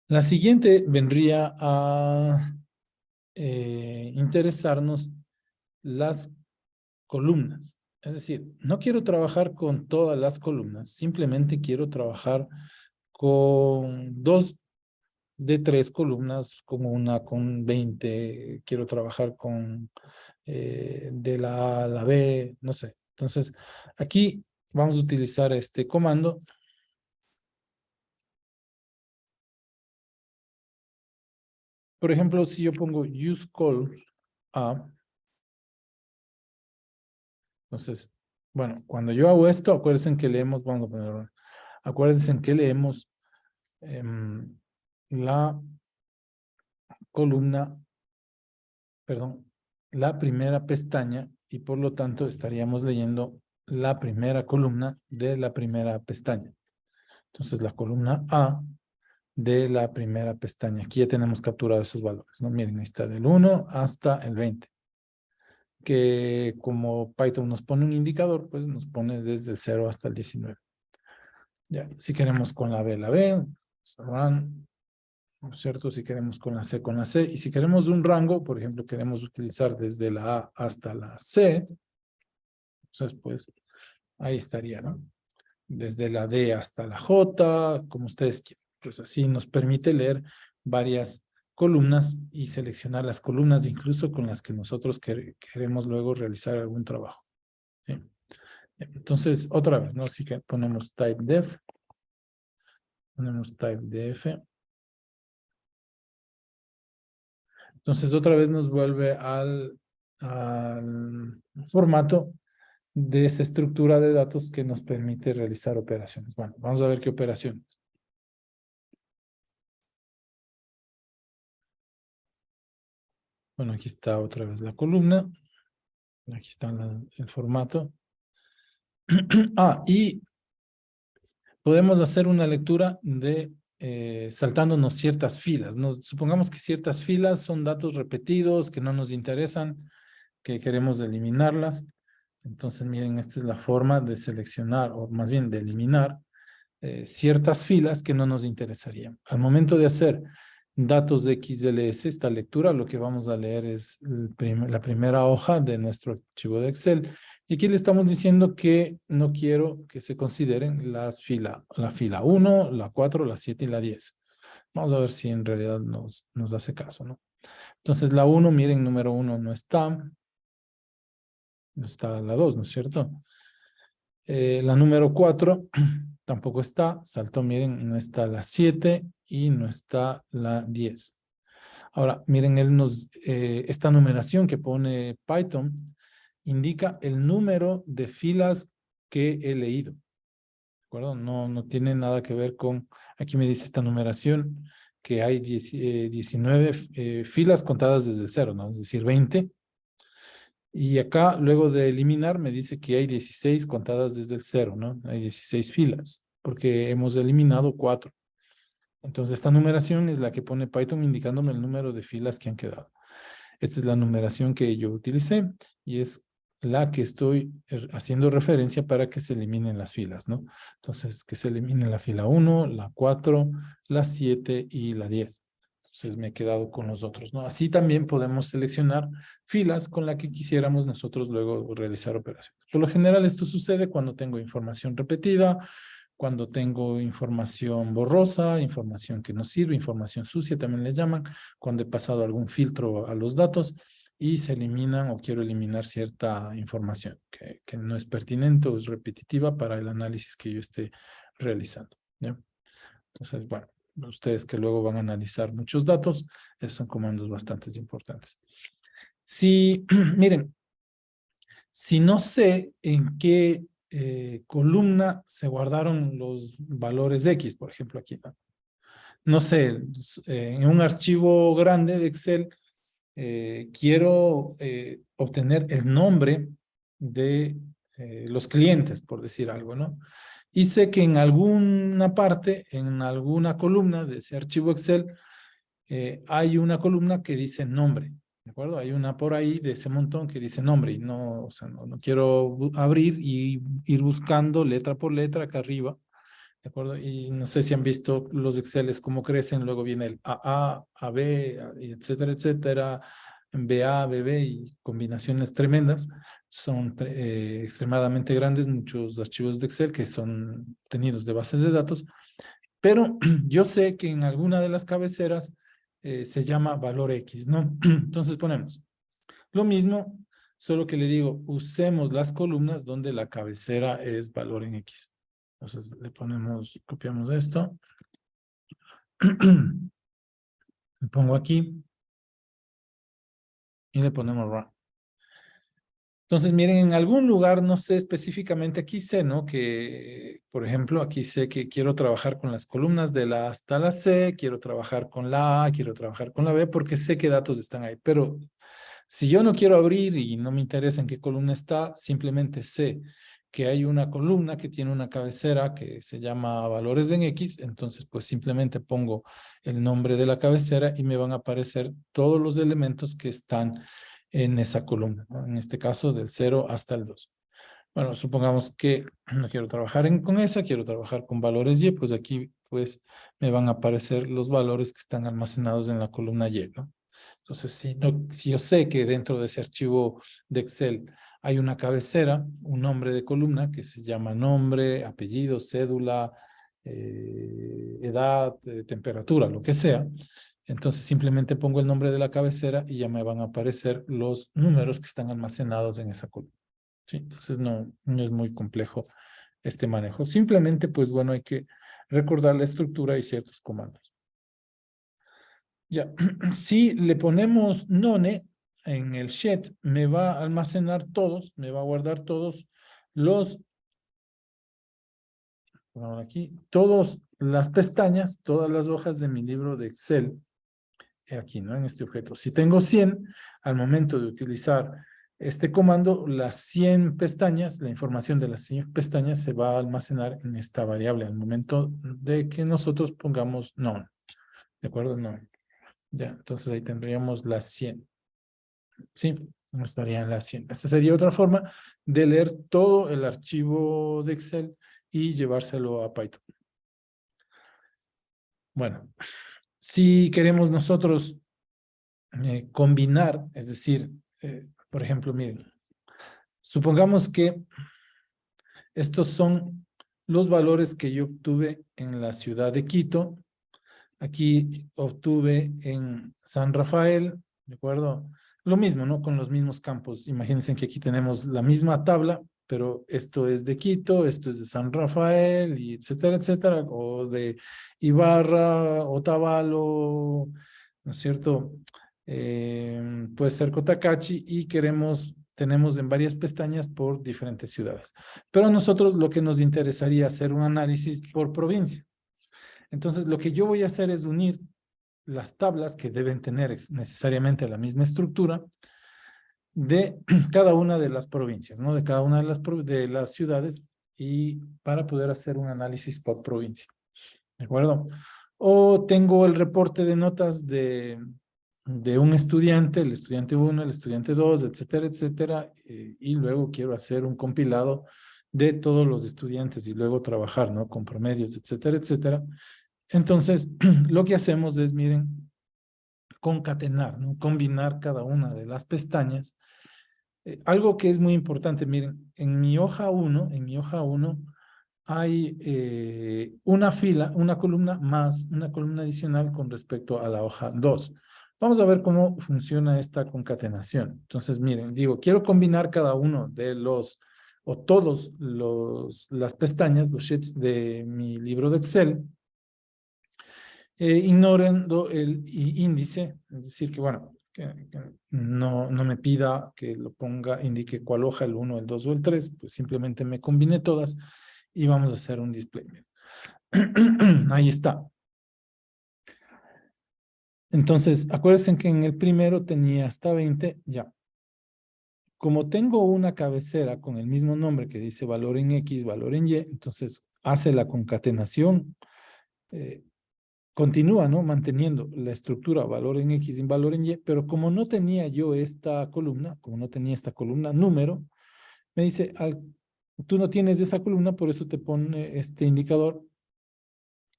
La siguiente vendría a interesarnos las columnas. Es decir, no quiero trabajar con todas las columnas, simplemente quiero trabajar con 2 de 3 columnas, como una con 20, quiero trabajar con de la A a la B, no sé. Entonces, aquí vamos a utilizar este comando. Por ejemplo, si yo pongo useCall a, entonces, bueno, cuando yo hago esto, acuérdense que leemos, vamos a poner, acuérdense que leemos la columna, perdón, la primera pestaña y por lo tanto estaríamos leyendo la primera columna de la primera pestaña. Entonces la columna A de la primera pestaña. Aquí ya tenemos capturado esos valores, ¿no? Miren, ahí está del 1 hasta el 20. Que como Python nos pone un indicador, pues nos pone desde el 0 hasta el 19. Ya, si queremos con la B, run, ¿no es cierto? Si queremos con la C, y si queremos un rango, por ejemplo, queremos utilizar desde la A hasta la C, entonces pues ahí estaría, ¿no? Desde la D hasta la J, como ustedes quieran. Pues así nos permite leer varias columnas y seleccionar las columnas incluso con las que nosotros queremos luego realizar algún trabajo. ¿Sí? Entonces, otra vez, ¿no? Así que ponemos type def, ponemos type def. Entonces, otra vez nos vuelve al formato de esa estructura de datos que nos permite realizar operaciones. Bueno, vamos a ver qué operaciones. Bueno, aquí está otra vez la columna. Aquí está el formato. Y podemos hacer una lectura de saltándonos ciertas filas, ¿no? Supongamos que ciertas filas son datos repetidos que no nos interesan, que queremos eliminarlas. Entonces, miren, esta es la forma de seleccionar, o más bien de eliminar ciertas filas que no nos interesarían. Al momento de hacer datos de XLS, esta lectura, lo que vamos a leer es la primera hoja de nuestro archivo de Excel. Y aquí le estamos diciendo que no quiero que se consideren la fila 1, la 4, la 7 y la 10. Vamos a ver si en realidad nos hace caso, ¿no? Entonces la 1, miren, número 1 no está la 2, ¿no es cierto? La número 4 tampoco está, saltó, miren, no está la 7 y no está la 10. Ahora, miren, esta numeración que pone Python indica el número de filas que he leído. ¿De acuerdo? No tiene nada que ver con, aquí me dice esta numeración, que hay 19 filas contadas desde el 0, ¿no? Es decir, 20. Y acá, luego de eliminar, me dice que hay 16 contadas desde el 0, ¿no? Hay 16 filas, porque hemos eliminado 4. Entonces, esta numeración es la que pone Python indicándome el número de filas que han quedado. Esta es la numeración que yo utilicé y es la que estoy haciendo referencia para que se eliminen las filas, ¿no? Entonces, que se elimine la fila 1, la 4, la 7 y la 10. Entonces, me he quedado con los otros, ¿no? Así también podemos seleccionar filas con la que quisiéramos nosotros luego realizar operaciones. Por lo general, esto sucede cuando tengo información repetida, cuando tengo información borrosa, información que no sirve, información sucia también le llaman, cuando he pasado algún filtro a los datos y se eliminan o quiero eliminar cierta información que no es pertinente o es repetitiva para el análisis que yo esté realizando, ¿ya? Entonces, bueno, ustedes que luego van a analizar muchos datos, esos son comandos bastante importantes. Si, miren, si no sé en qué columna se guardaron los valores X, por ejemplo, aquí, ¿no? No sé, en un archivo grande de Excel, quiero obtener el nombre de los clientes, por decir algo, ¿no? Y sé que en alguna parte, en alguna columna de ese archivo Excel, hay una columna que dice nombre, ¿de acuerdo? Hay una por ahí de ese montón que dice nombre y no, o sea, no quiero abrir y ir buscando letra por letra acá arriba, ¿de acuerdo? Y no sé si han visto los Exceles cómo crecen, luego viene el AA, AB, etcétera, etcétera, BA, BB y combinaciones tremendas. Son extremadamente grandes muchos archivos de Excel que son tenidos de bases de datos, pero yo sé que en alguna de las cabeceras se llama valor X, ¿no? Entonces ponemos lo mismo, solo que le digo, usemos las columnas donde la cabecera es valor en X. Entonces le ponemos, copiamos esto. Le pongo aquí y le ponemos run. Entonces, miren, en algún lugar, no sé específicamente, aquí sé, ¿no? Que, por ejemplo, aquí sé que quiero trabajar con las columnas de la A hasta la C, quiero trabajar con la A, quiero trabajar con la B, porque sé qué datos están ahí. Pero si yo no quiero abrir y no me interesa en qué columna está, simplemente sé que hay una columna que tiene una cabecera que se llama valores en X, entonces pues simplemente pongo el nombre de la cabecera y me van a aparecer todos los elementos que están en esa columna, ¿no? En este caso del 0 hasta el 2. Bueno, supongamos que no quiero trabajar con esa, quiero trabajar con valores Y, pues aquí pues me van a aparecer los valores que están almacenados en la columna Y, ¿no? Entonces, si yo sé que dentro de ese archivo de Excel hay una cabecera, un nombre de columna que se llama nombre, apellido, cédula, edad, temperatura, lo que sea, entonces simplemente pongo el nombre de la cabecera y ya me van a aparecer los números que están almacenados en esa columna. Sí, entonces no es muy complejo este manejo. Simplemente, pues bueno, hay que recordar la estructura y ciertos comandos. Ya, si le ponemos none en el shed, me va a almacenar todos, me va a guardar todos los, aquí, todas las pestañas, todas las hojas de mi libro de Excel, aquí, ¿no? En este objeto. Si tengo 100, al momento de utilizar este comando, las 100 pestañas, la información de las 100 pestañas se va a almacenar en esta variable al momento de que nosotros pongamos none. ¿De acuerdo? No. Ya, entonces ahí tendríamos las 100. Sí, estarían las 100. Esta sería otra forma de leer todo el archivo de Excel y llevárselo a Python. Bueno, si queremos nosotros combinar, es decir, por ejemplo, miren, supongamos que estos son los valores que yo obtuve en la ciudad de Quito. Aquí obtuve en San Rafael, ¿de acuerdo? Lo mismo, ¿no? Con los mismos campos. Imagínense que aquí tenemos la misma tabla, pero esto es de Quito, esto es de San Rafael, y etcétera, etcétera, o de Ibarra, Otavalo, ¿no es cierto? Puede ser Cotacachi y tenemos en varias pestañas por diferentes ciudades. Pero a nosotros lo que nos interesaría hacer un análisis por provincia. Entonces, lo que yo voy a hacer es unir las tablas que deben tener necesariamente la misma estructura de cada una de las provincias, ¿no? De cada una de las ciudades y para poder hacer un análisis por provincia, ¿de acuerdo? O tengo el reporte de notas de un estudiante, el estudiante 1, el estudiante 2, etcétera, etcétera, y luego quiero hacer un compilado de todos los estudiantes y luego trabajar, ¿no? Con promedios, etcétera, etcétera. Entonces, lo que hacemos es, miren, concatenar, ¿no? Combinar cada una de las pestañas. Algo que es muy importante, miren, en mi hoja 1, hay una fila, una columna más, una columna adicional con respecto a la hoja 2. Vamos a ver cómo funciona esta concatenación. Entonces, miren, digo, quiero combinar cada uno de o todos las pestañas, los sheets de mi libro de Excel, ignorando el índice, es decir, que bueno, que no me pida que lo ponga, indique cuál hoja, el 1, el 2 o el 3, pues simplemente me combine todas y vamos a hacer un display. Ahí está. Entonces, acuérdense que en el primero tenía hasta 20, ya. Como tengo una cabecera con el mismo nombre que dice valor en X, valor en Y, entonces hace la concatenación, continúa, ¿no? Manteniendo la estructura valor en X y valor en Y, pero como no tenía yo esta columna, número, me dice, tú no tienes esa columna, por eso te pone este indicador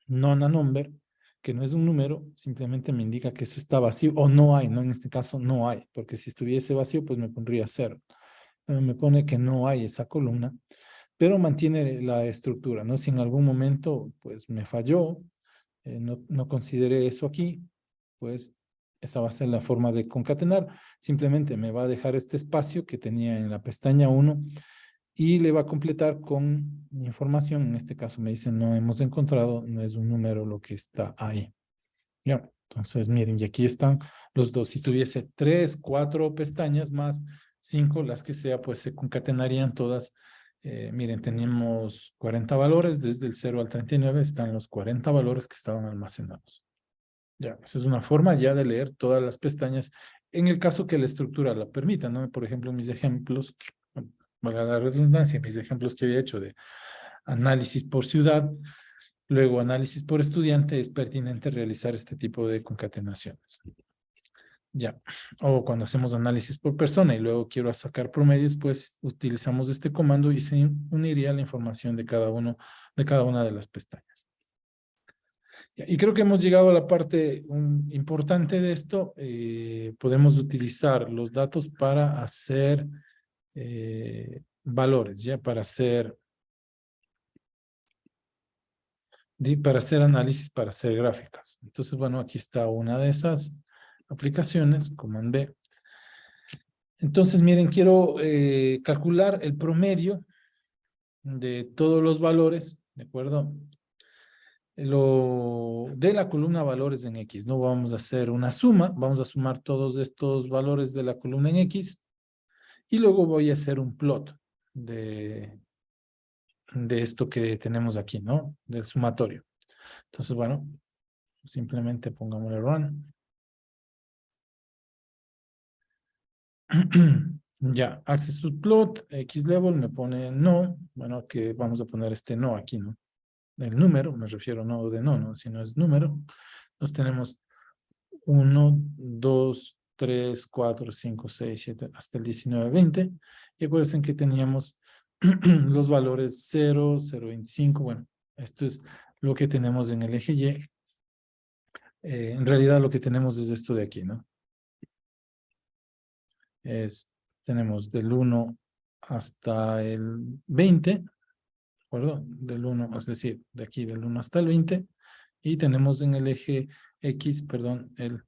non a number, que no es un número, simplemente me indica que eso está vacío, o no hay, ¿no? En este caso no hay, porque si estuviese vacío, pues me pondría 0. Me pone que no hay esa columna, pero mantiene la estructura, ¿no? Si en algún momento, pues me falló, no consideré eso aquí, pues esa va a ser la forma de concatenar. Simplemente me va a dejar este espacio que tenía en la pestaña 1 y le va a completar con información. En este caso me dice no hemos encontrado, no es un número lo que está ahí. Ya, entonces miren, y aquí están los dos. Si tuviese 3, 4 pestañas más 5, las que sea, pues se concatenarían todas. Miren, tenemos 40 valores, desde el 0 al 39 están los 40 valores que estaban almacenados. Ya, esa es una forma ya de leer todas las pestañas, en el caso que la estructura la permita, ¿no? Por ejemplo, en mis ejemplos, valga la redundancia, mis ejemplos que había hecho de análisis por ciudad, luego análisis por estudiante, es pertinente realizar este tipo de concatenaciones. Ya, o cuando hacemos análisis por persona y luego quiero sacar promedios, pues utilizamos este comando y se uniría la información de cada una de las pestañas. Y creo que hemos llegado a la parte importante de esto. Podemos utilizar los datos para hacer valores, ya para hacer análisis, para hacer gráficas. Entonces, bueno, aquí está una de esas aplicaciones, Command B. Entonces, miren, quiero calcular el promedio de todos los valores, ¿de acuerdo? De la columna valores en X, ¿no? Vamos a hacer una suma, vamos a sumar todos estos valores de la columna en X y luego voy a hacer un plot de esto que tenemos aquí, ¿no? Del sumatorio. Entonces, bueno, simplemente pongámosle run. Ya, access to plot, X level me pone no. Bueno, que vamos a poner este no aquí, ¿no? El número, me refiero no de no, si no es número. Entonces tenemos 1, 2, 3, 4, 5, 6, 7, hasta el 19, 20. Y acuérdense que teníamos los valores 0, 0,25. Bueno, esto es lo que tenemos en el eje Y. En realidad lo que tenemos es esto de aquí, ¿no? Tenemos del 1 hasta el 20, ¿de acuerdo? Del 1, es decir, de aquí del 1 hasta el 20. Y tenemos en el eje X, perdón, el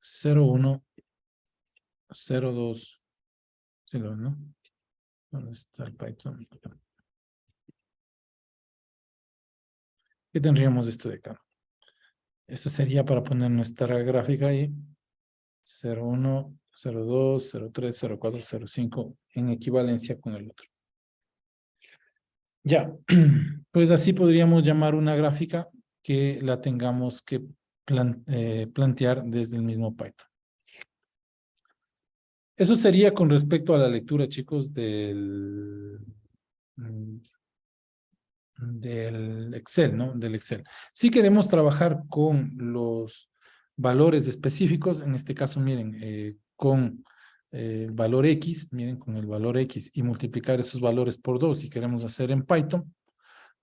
0,1, 0,2, ¿no? ¿Dónde está el Python? ¿Qué tendríamos esto de acá? Esta sería para poner nuestra gráfica ahí. 0,1, 0,2, 0,3, 0,4, 0,5 en equivalencia con el otro. Ya, pues así podríamos llamar una gráfica que la tengamos que plantear desde el mismo Python. Eso sería con respecto a la lectura, chicos, del Excel, ¿no? Del Excel. Si queremos trabajar con los valores específicos, en este caso, miren, con el valor X, miren, con el valor X y multiplicar esos valores por 2, si queremos hacer en Python,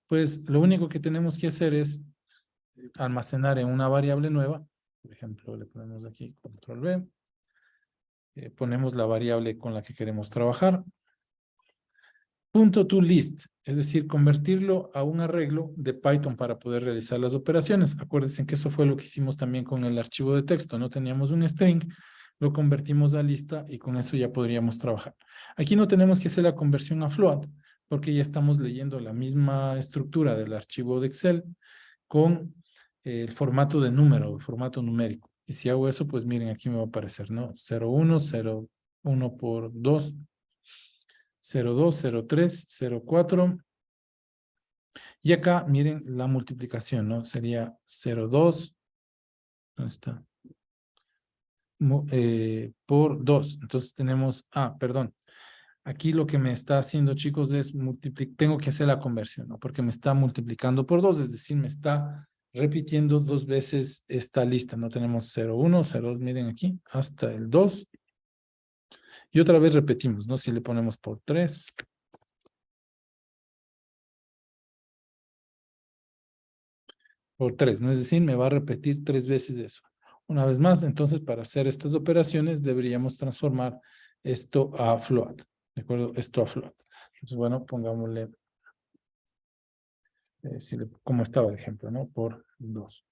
pues lo único que tenemos que hacer es almacenar en una variable nueva. Por ejemplo, le ponemos aquí control V. Ponemos la variable con la que queremos trabajar. .toList, es decir, convertirlo a un arreglo de Python para poder realizar las operaciones. Acuérdense que eso fue lo que hicimos también con el archivo de texto. No teníamos un string, lo convertimos a lista y con eso ya podríamos trabajar. Aquí no tenemos que hacer la conversión a float, porque ya estamos leyendo la misma estructura del archivo de Excel con el formato de número, el formato numérico. Y si hago eso, pues miren, aquí me va a aparecer, ¿no? 0,1, 0,1 por 2, 0,2, 0,3, 0,4. Y acá, miren la multiplicación, ¿no? Sería 0,2. ¿Dónde está? Por 2. Entonces tenemos, perdón. Aquí lo que me está haciendo, chicos, es tengo que hacer la conversión, ¿no? Porque me está multiplicando por 2, es decir, me está repitiendo 2 veces esta lista, ¿no? Tenemos 0,1, 0,2, miren aquí, hasta el 2. Y otra vez repetimos, ¿no? Si le ponemos por 3. Por 3, ¿no? Es decir, me va a repetir 3 veces eso. Una vez más, entonces, para hacer estas operaciones, deberíamos transformar esto a float, ¿de acuerdo? Esto a float. Entonces, bueno, pongámosle, como estaba el ejemplo, ¿no? Por 2.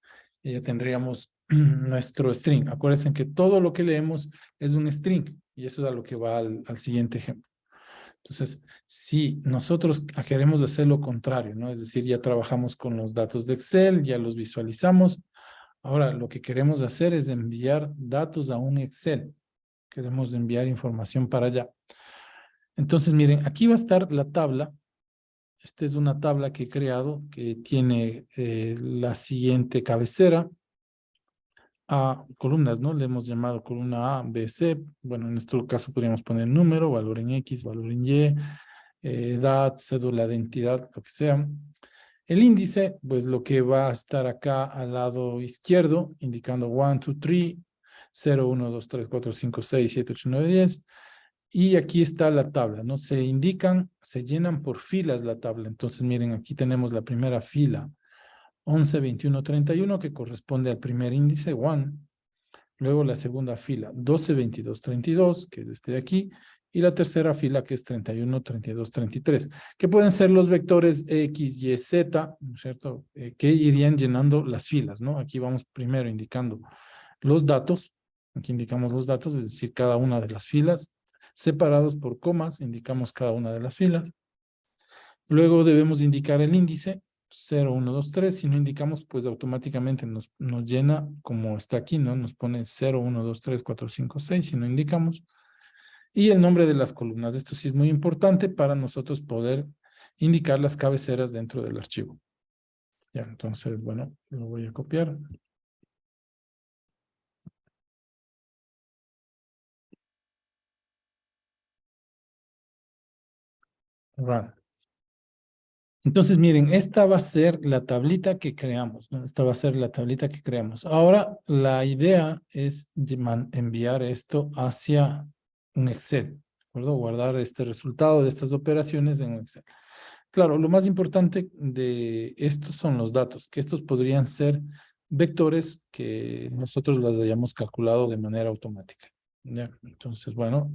Y ya tendríamos nuestro string. Acuérdense que todo lo que leemos es un string, y eso es a lo que va al siguiente ejemplo. Entonces, si nosotros queremos hacer lo contrario, ¿no? Es decir, ya trabajamos con los datos de Excel, ya los visualizamos. Ahora, lo que queremos hacer es enviar datos a un Excel. Queremos enviar información para allá. Entonces, miren, aquí va a estar la tabla. Esta es una tabla que he creado que tiene la siguiente cabecera. a columnas, ¿no? Le hemos llamado columna A, B, C. Bueno, en nuestro caso podríamos poner número, valor en X, valor en Y, edad, cédula de identidad, lo que sea. El índice, pues lo que va a estar acá al lado izquierdo, indicando 1, 2, 3, 0, 1, 2, 3, 4, 5, 6, 7, 8, 9, 10. Y aquí está la tabla, ¿no? Se indican, se llenan por filas la tabla. Entonces, miren, aquí tenemos la primera fila, 11, 21, 31, que corresponde al primer índice, 1. Luego la segunda fila, 12, 22, 32, que es este de aquí. Y la tercera fila, que es 31, 32, 33, que pueden ser los vectores X, Y, Z, ¿no es cierto? Que irían llenando las filas, ¿no? Aquí vamos primero indicando los datos. Aquí indicamos los datos, es decir, cada una de las filas. Separados por comas, indicamos cada una de las filas. Luego debemos indicar el índice, 0, 1, 2, 3. Si no indicamos, pues automáticamente nos llena como está aquí, ¿no? Nos pone 0, 1, 2, 3, 4, 5, 6, si no indicamos. Y el nombre de las columnas. Esto sí es muy importante para nosotros poder indicar las cabeceras dentro del archivo. Ya, entonces, bueno, lo voy a copiar. Run. Entonces, miren, esta va a ser la tablita que creamos, ¿no? Esta va a ser la tablita que creamos. Ahora, la idea es enviar esto hacia un Excel, ¿de acuerdo? Guardar este resultado de estas operaciones en un Excel. Claro, lo más importante de estos son los datos, que estos podrían ser vectores que nosotros los hayamos calculado de manera automática. ¿Ya? Entonces, bueno,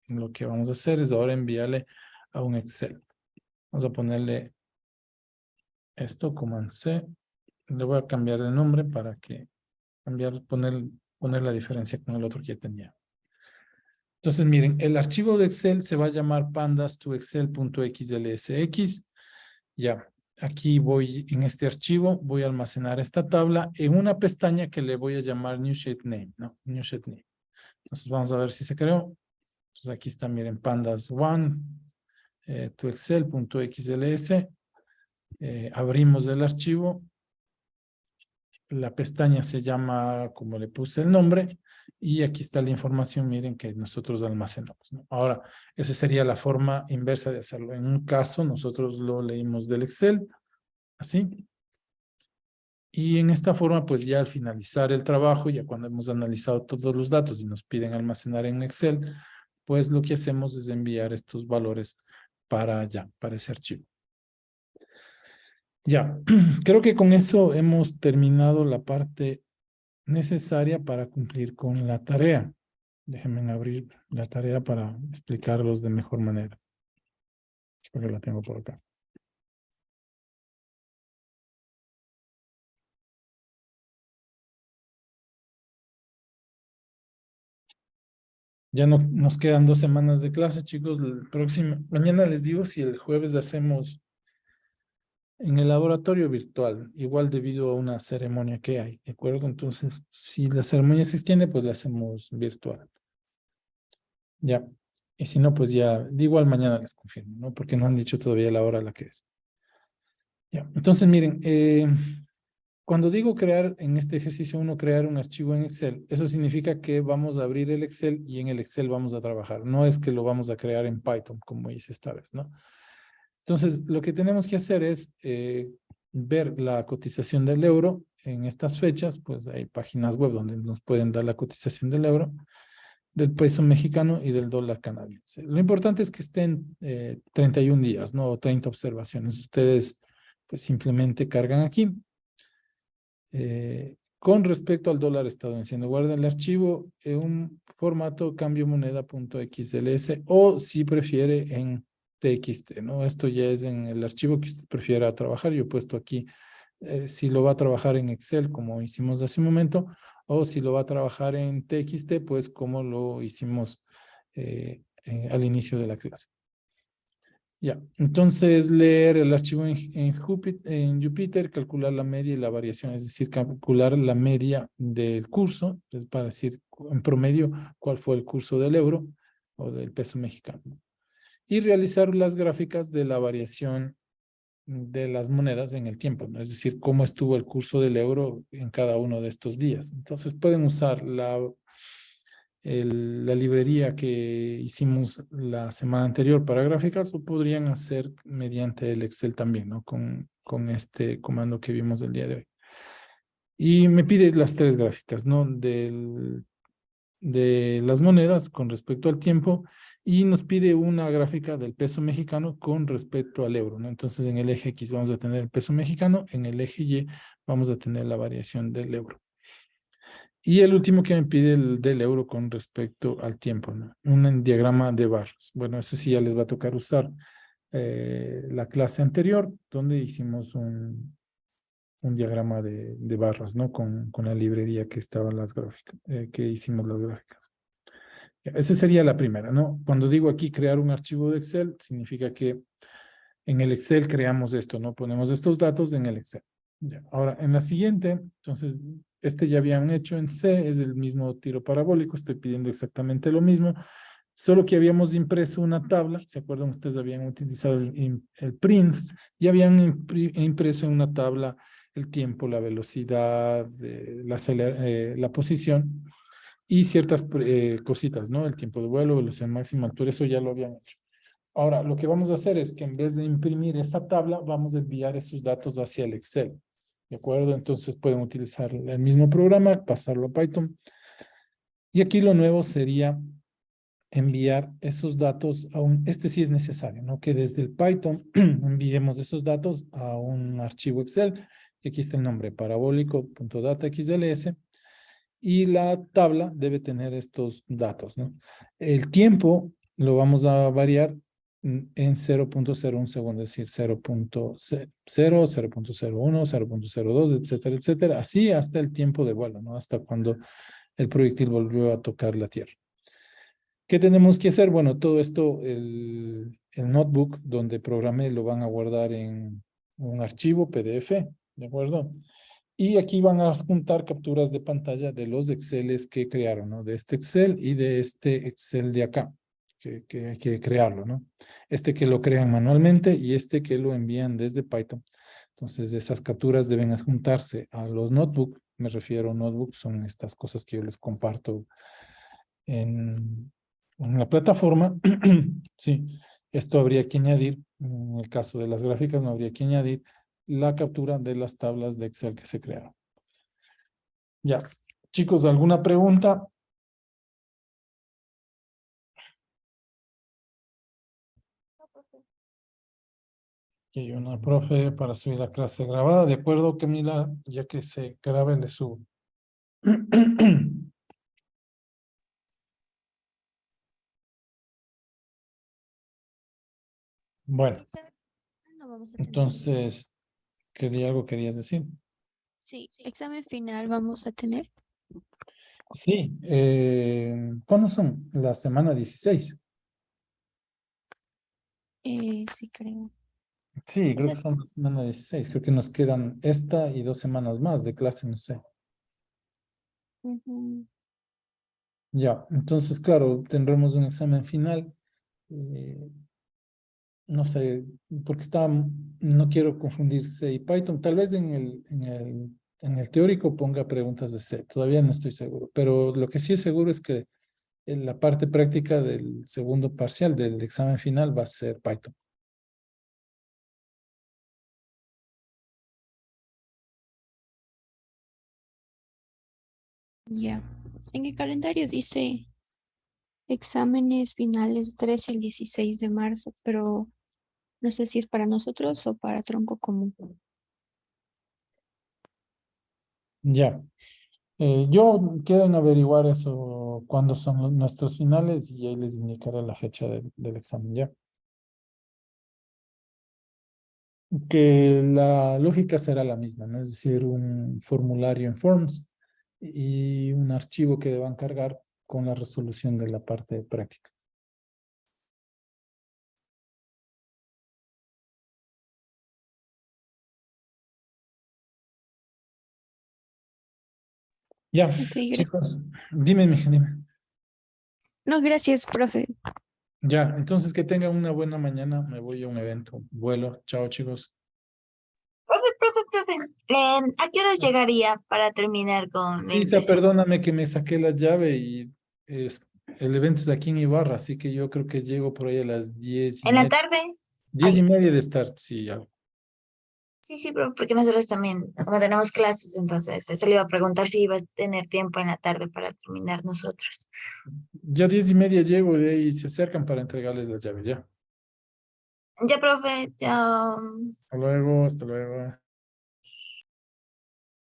lo que vamos a hacer es ahora enviarle a un Excel. Vamos a ponerle esto, Command C. Le voy a cambiar de nombre para que poner la diferencia con el otro que ya tenía. Entonces, miren, el archivo de Excel se va a llamar pandas2excel.xlsx. Ya, aquí voy, en este archivo, voy a almacenar esta tabla en una pestaña que le voy a llamar New Sheet Name, ¿no? New Sheet Name. Entonces, vamos a ver si se creó. Entonces, aquí está, miren, pandas1 to excel.xls. Abrimos el archivo. La pestaña se llama, como le puse el nombre, y aquí está la información, miren, que nosotros almacenamos, ¿no? Ahora, esa sería la forma inversa de hacerlo. En un caso, nosotros lo leímos del Excel, así. Y en esta forma, pues ya al finalizar el trabajo, ya cuando hemos analizado todos los datos y nos piden almacenar en Excel, pues lo que hacemos es enviar estos valores para allá, para ese archivo. Ya, creo que con eso hemos terminado la parte necesaria para cumplir con la tarea. Déjenme abrir la tarea para explicarlos de mejor manera. Creo que la tengo por acá. Ya no nos quedan 2 semanas de clase, chicos. Mañana les digo si el jueves hacemos en el laboratorio virtual, igual debido a una ceremonia que hay, ¿de acuerdo? Entonces, si la ceremonia se extiende, pues la hacemos virtual. Ya. Y si no, pues ya, de igual mañana les confirmo, ¿no? Porque no han dicho todavía la hora a la que es. Ya. Entonces, miren, cuando digo crear en este ejercicio uno crear un archivo en Excel, eso significa que vamos a abrir el Excel y en el Excel vamos a trabajar. No es que lo vamos a crear en Python, como hice esta vez, ¿no? Entonces, lo que tenemos que hacer es ver la cotización del euro en estas fechas, pues hay páginas web donde nos pueden dar la cotización del euro, del peso mexicano y del dólar canadiense. Lo importante es que estén 31 días, ¿no? O 30 observaciones. Ustedes, pues simplemente cargan aquí. Con respecto al dólar estadounidense, guarden el archivo en un formato cambio moneda.xls o si prefiere en TXT, ¿no? Esto ya es en el archivo que usted prefiera trabajar. Yo he puesto aquí si lo va a trabajar en Excel, como hicimos hace un momento, o si lo va a trabajar en TXT, pues como lo hicimos al inicio de la clase. Ya, entonces leer el archivo en Jupyter, calcular la media y la variación, es decir, calcular la media del curso, para decir en promedio cuál fue el curso del euro o del peso mexicano. Y realizar las gráficas de la variación de las monedas en el tiempo, ¿no? Es decir, cómo estuvo el curso del euro en cada uno de estos días. Entonces pueden usar la librería que hicimos la semana anterior para gráficas o podrían hacer mediante el Excel también, ¿no? Con este comando que vimos el día de hoy. Y me pide las tres gráficas, ¿no? De las monedas con respecto al tiempo y nos pide una gráfica del peso mexicano con respecto al euro, ¿no? Entonces en el eje X vamos a tener el peso mexicano, en el eje Y vamos a tener la variación del euro. Y el último que me pide el del euro con respecto al tiempo, ¿no? Un diagrama de barras. Bueno, eso sí ya les va a tocar usar la clase anterior, donde hicimos un diagrama de barras, ¿no? Con la librería que estaban las gráficas, que hicimos las gráficas. Esa sería la primera, ¿no? Cuando digo aquí crear un archivo de Excel, significa que en el Excel creamos esto, ¿no? Ponemos estos datos en el Excel. Ya. Ahora, en la siguiente, entonces, este ya habían hecho en C, es el mismo tiro parabólico, estoy pidiendo exactamente lo mismo, solo que habíamos impreso una tabla, ¿se acuerdan? Ustedes habían utilizado el print y habían impreso en una tabla el tiempo, la velocidad, la posición y ciertas cositas, ¿no? El tiempo de vuelo, velocidad máxima, altura, eso ya lo habían hecho. Ahora, lo que vamos a hacer es que en vez de imprimir esta tabla, vamos a enviar esos datos hacia el Excel. ¿De acuerdo? Entonces pueden utilizar el mismo programa, pasarlo a Python. Y aquí lo nuevo sería enviar esos datos a este sí es necesario, ¿no? Que desde el Python enviemos esos datos a un archivo Excel. Y aquí está el nombre, parabólico.dataxls. Y la tabla debe tener estos datos, ¿no? El tiempo lo vamos a variar en 0.01 segundo, es decir, 0.0, 0.01, 0.02, etcétera, etcétera, así hasta el tiempo de vuelo, ¿no? Hasta cuando el proyectil volvió a tocar la Tierra. ¿Qué tenemos que hacer? Bueno, todo esto, el notebook donde programé lo van a guardar en un archivo PDF, ¿de acuerdo? Y aquí van a juntar capturas de pantalla de los Exceles que crearon, ¿no? De este Excel y de este Excel de acá, que hay que crearlo, ¿no? Este que lo crean manualmente y este que lo envían desde Python. Entonces, esas capturas deben adjuntarse a los notebooks. Me refiero a notebooks, son estas cosas que yo les comparto en la plataforma. Sí, esto habría que añadir, en el caso de las gráficas, no habría que añadir la captura de las tablas de Excel que se crearon. Ya, chicos, ¿alguna pregunta? Que hay una profe para subir la clase grabada. De acuerdo, Camila, ya que se grabe, le subo. Bueno, Examen no vamos a tener. entonces, algo querías decir? Sí, examen final vamos a tener. Sí, ¿cuándo son? La semana 16. Sí, creo. Sí, O creo que sea, son la semana 16. Creo que nos quedan esta y 2 semanas más de clase, no sé. ujú, Ya, entonces, claro, tendremos un examen final. eh, no sé, porque no quiero confundir C y Python. Tal vez en el teórico ponga preguntas de C. Todavía no estoy seguro. Pero lo que sí es seguro es que en la parte práctica del segundo parcial del examen final va a ser Python. ya. En el calendario dice exámenes finales 13 al 16 de marzo, pero no sé si es para nosotros o para tronco común. Ya. Yo quiero en averiguar eso, cuándo son nuestros finales y ahí les indicaré la fecha del examen, ¿ya? Que la lógica será la misma, ¿no? Es decir, un formulario en Forms y un archivo que deban cargar con la resolución de la parte práctica. Ya, Ok, chicos, dime, mija, dime. no, gracias, profe. Ya, entonces que tengan una buena mañana. Me voy a un evento. Vuelo. Chao, chicos. profe. ¿A qué horas llegaría para terminar con la Isa, impresión? perdóname que me saqué la llave y el evento es aquí en Ibarra, así que yo creo que llego por ahí a las 10 y ¿En la media. tarde? 10:30 de start, sí, ya. Sí, pero porque nosotros también, como tenemos clases, entonces eso le iba a preguntar si iba a tener tiempo en la tarde para terminar nosotros. Ya 10:30 llego de ahí y se acercan para entregarles la llave, ya. Ya, profe, ya. Hasta luego, hasta luego.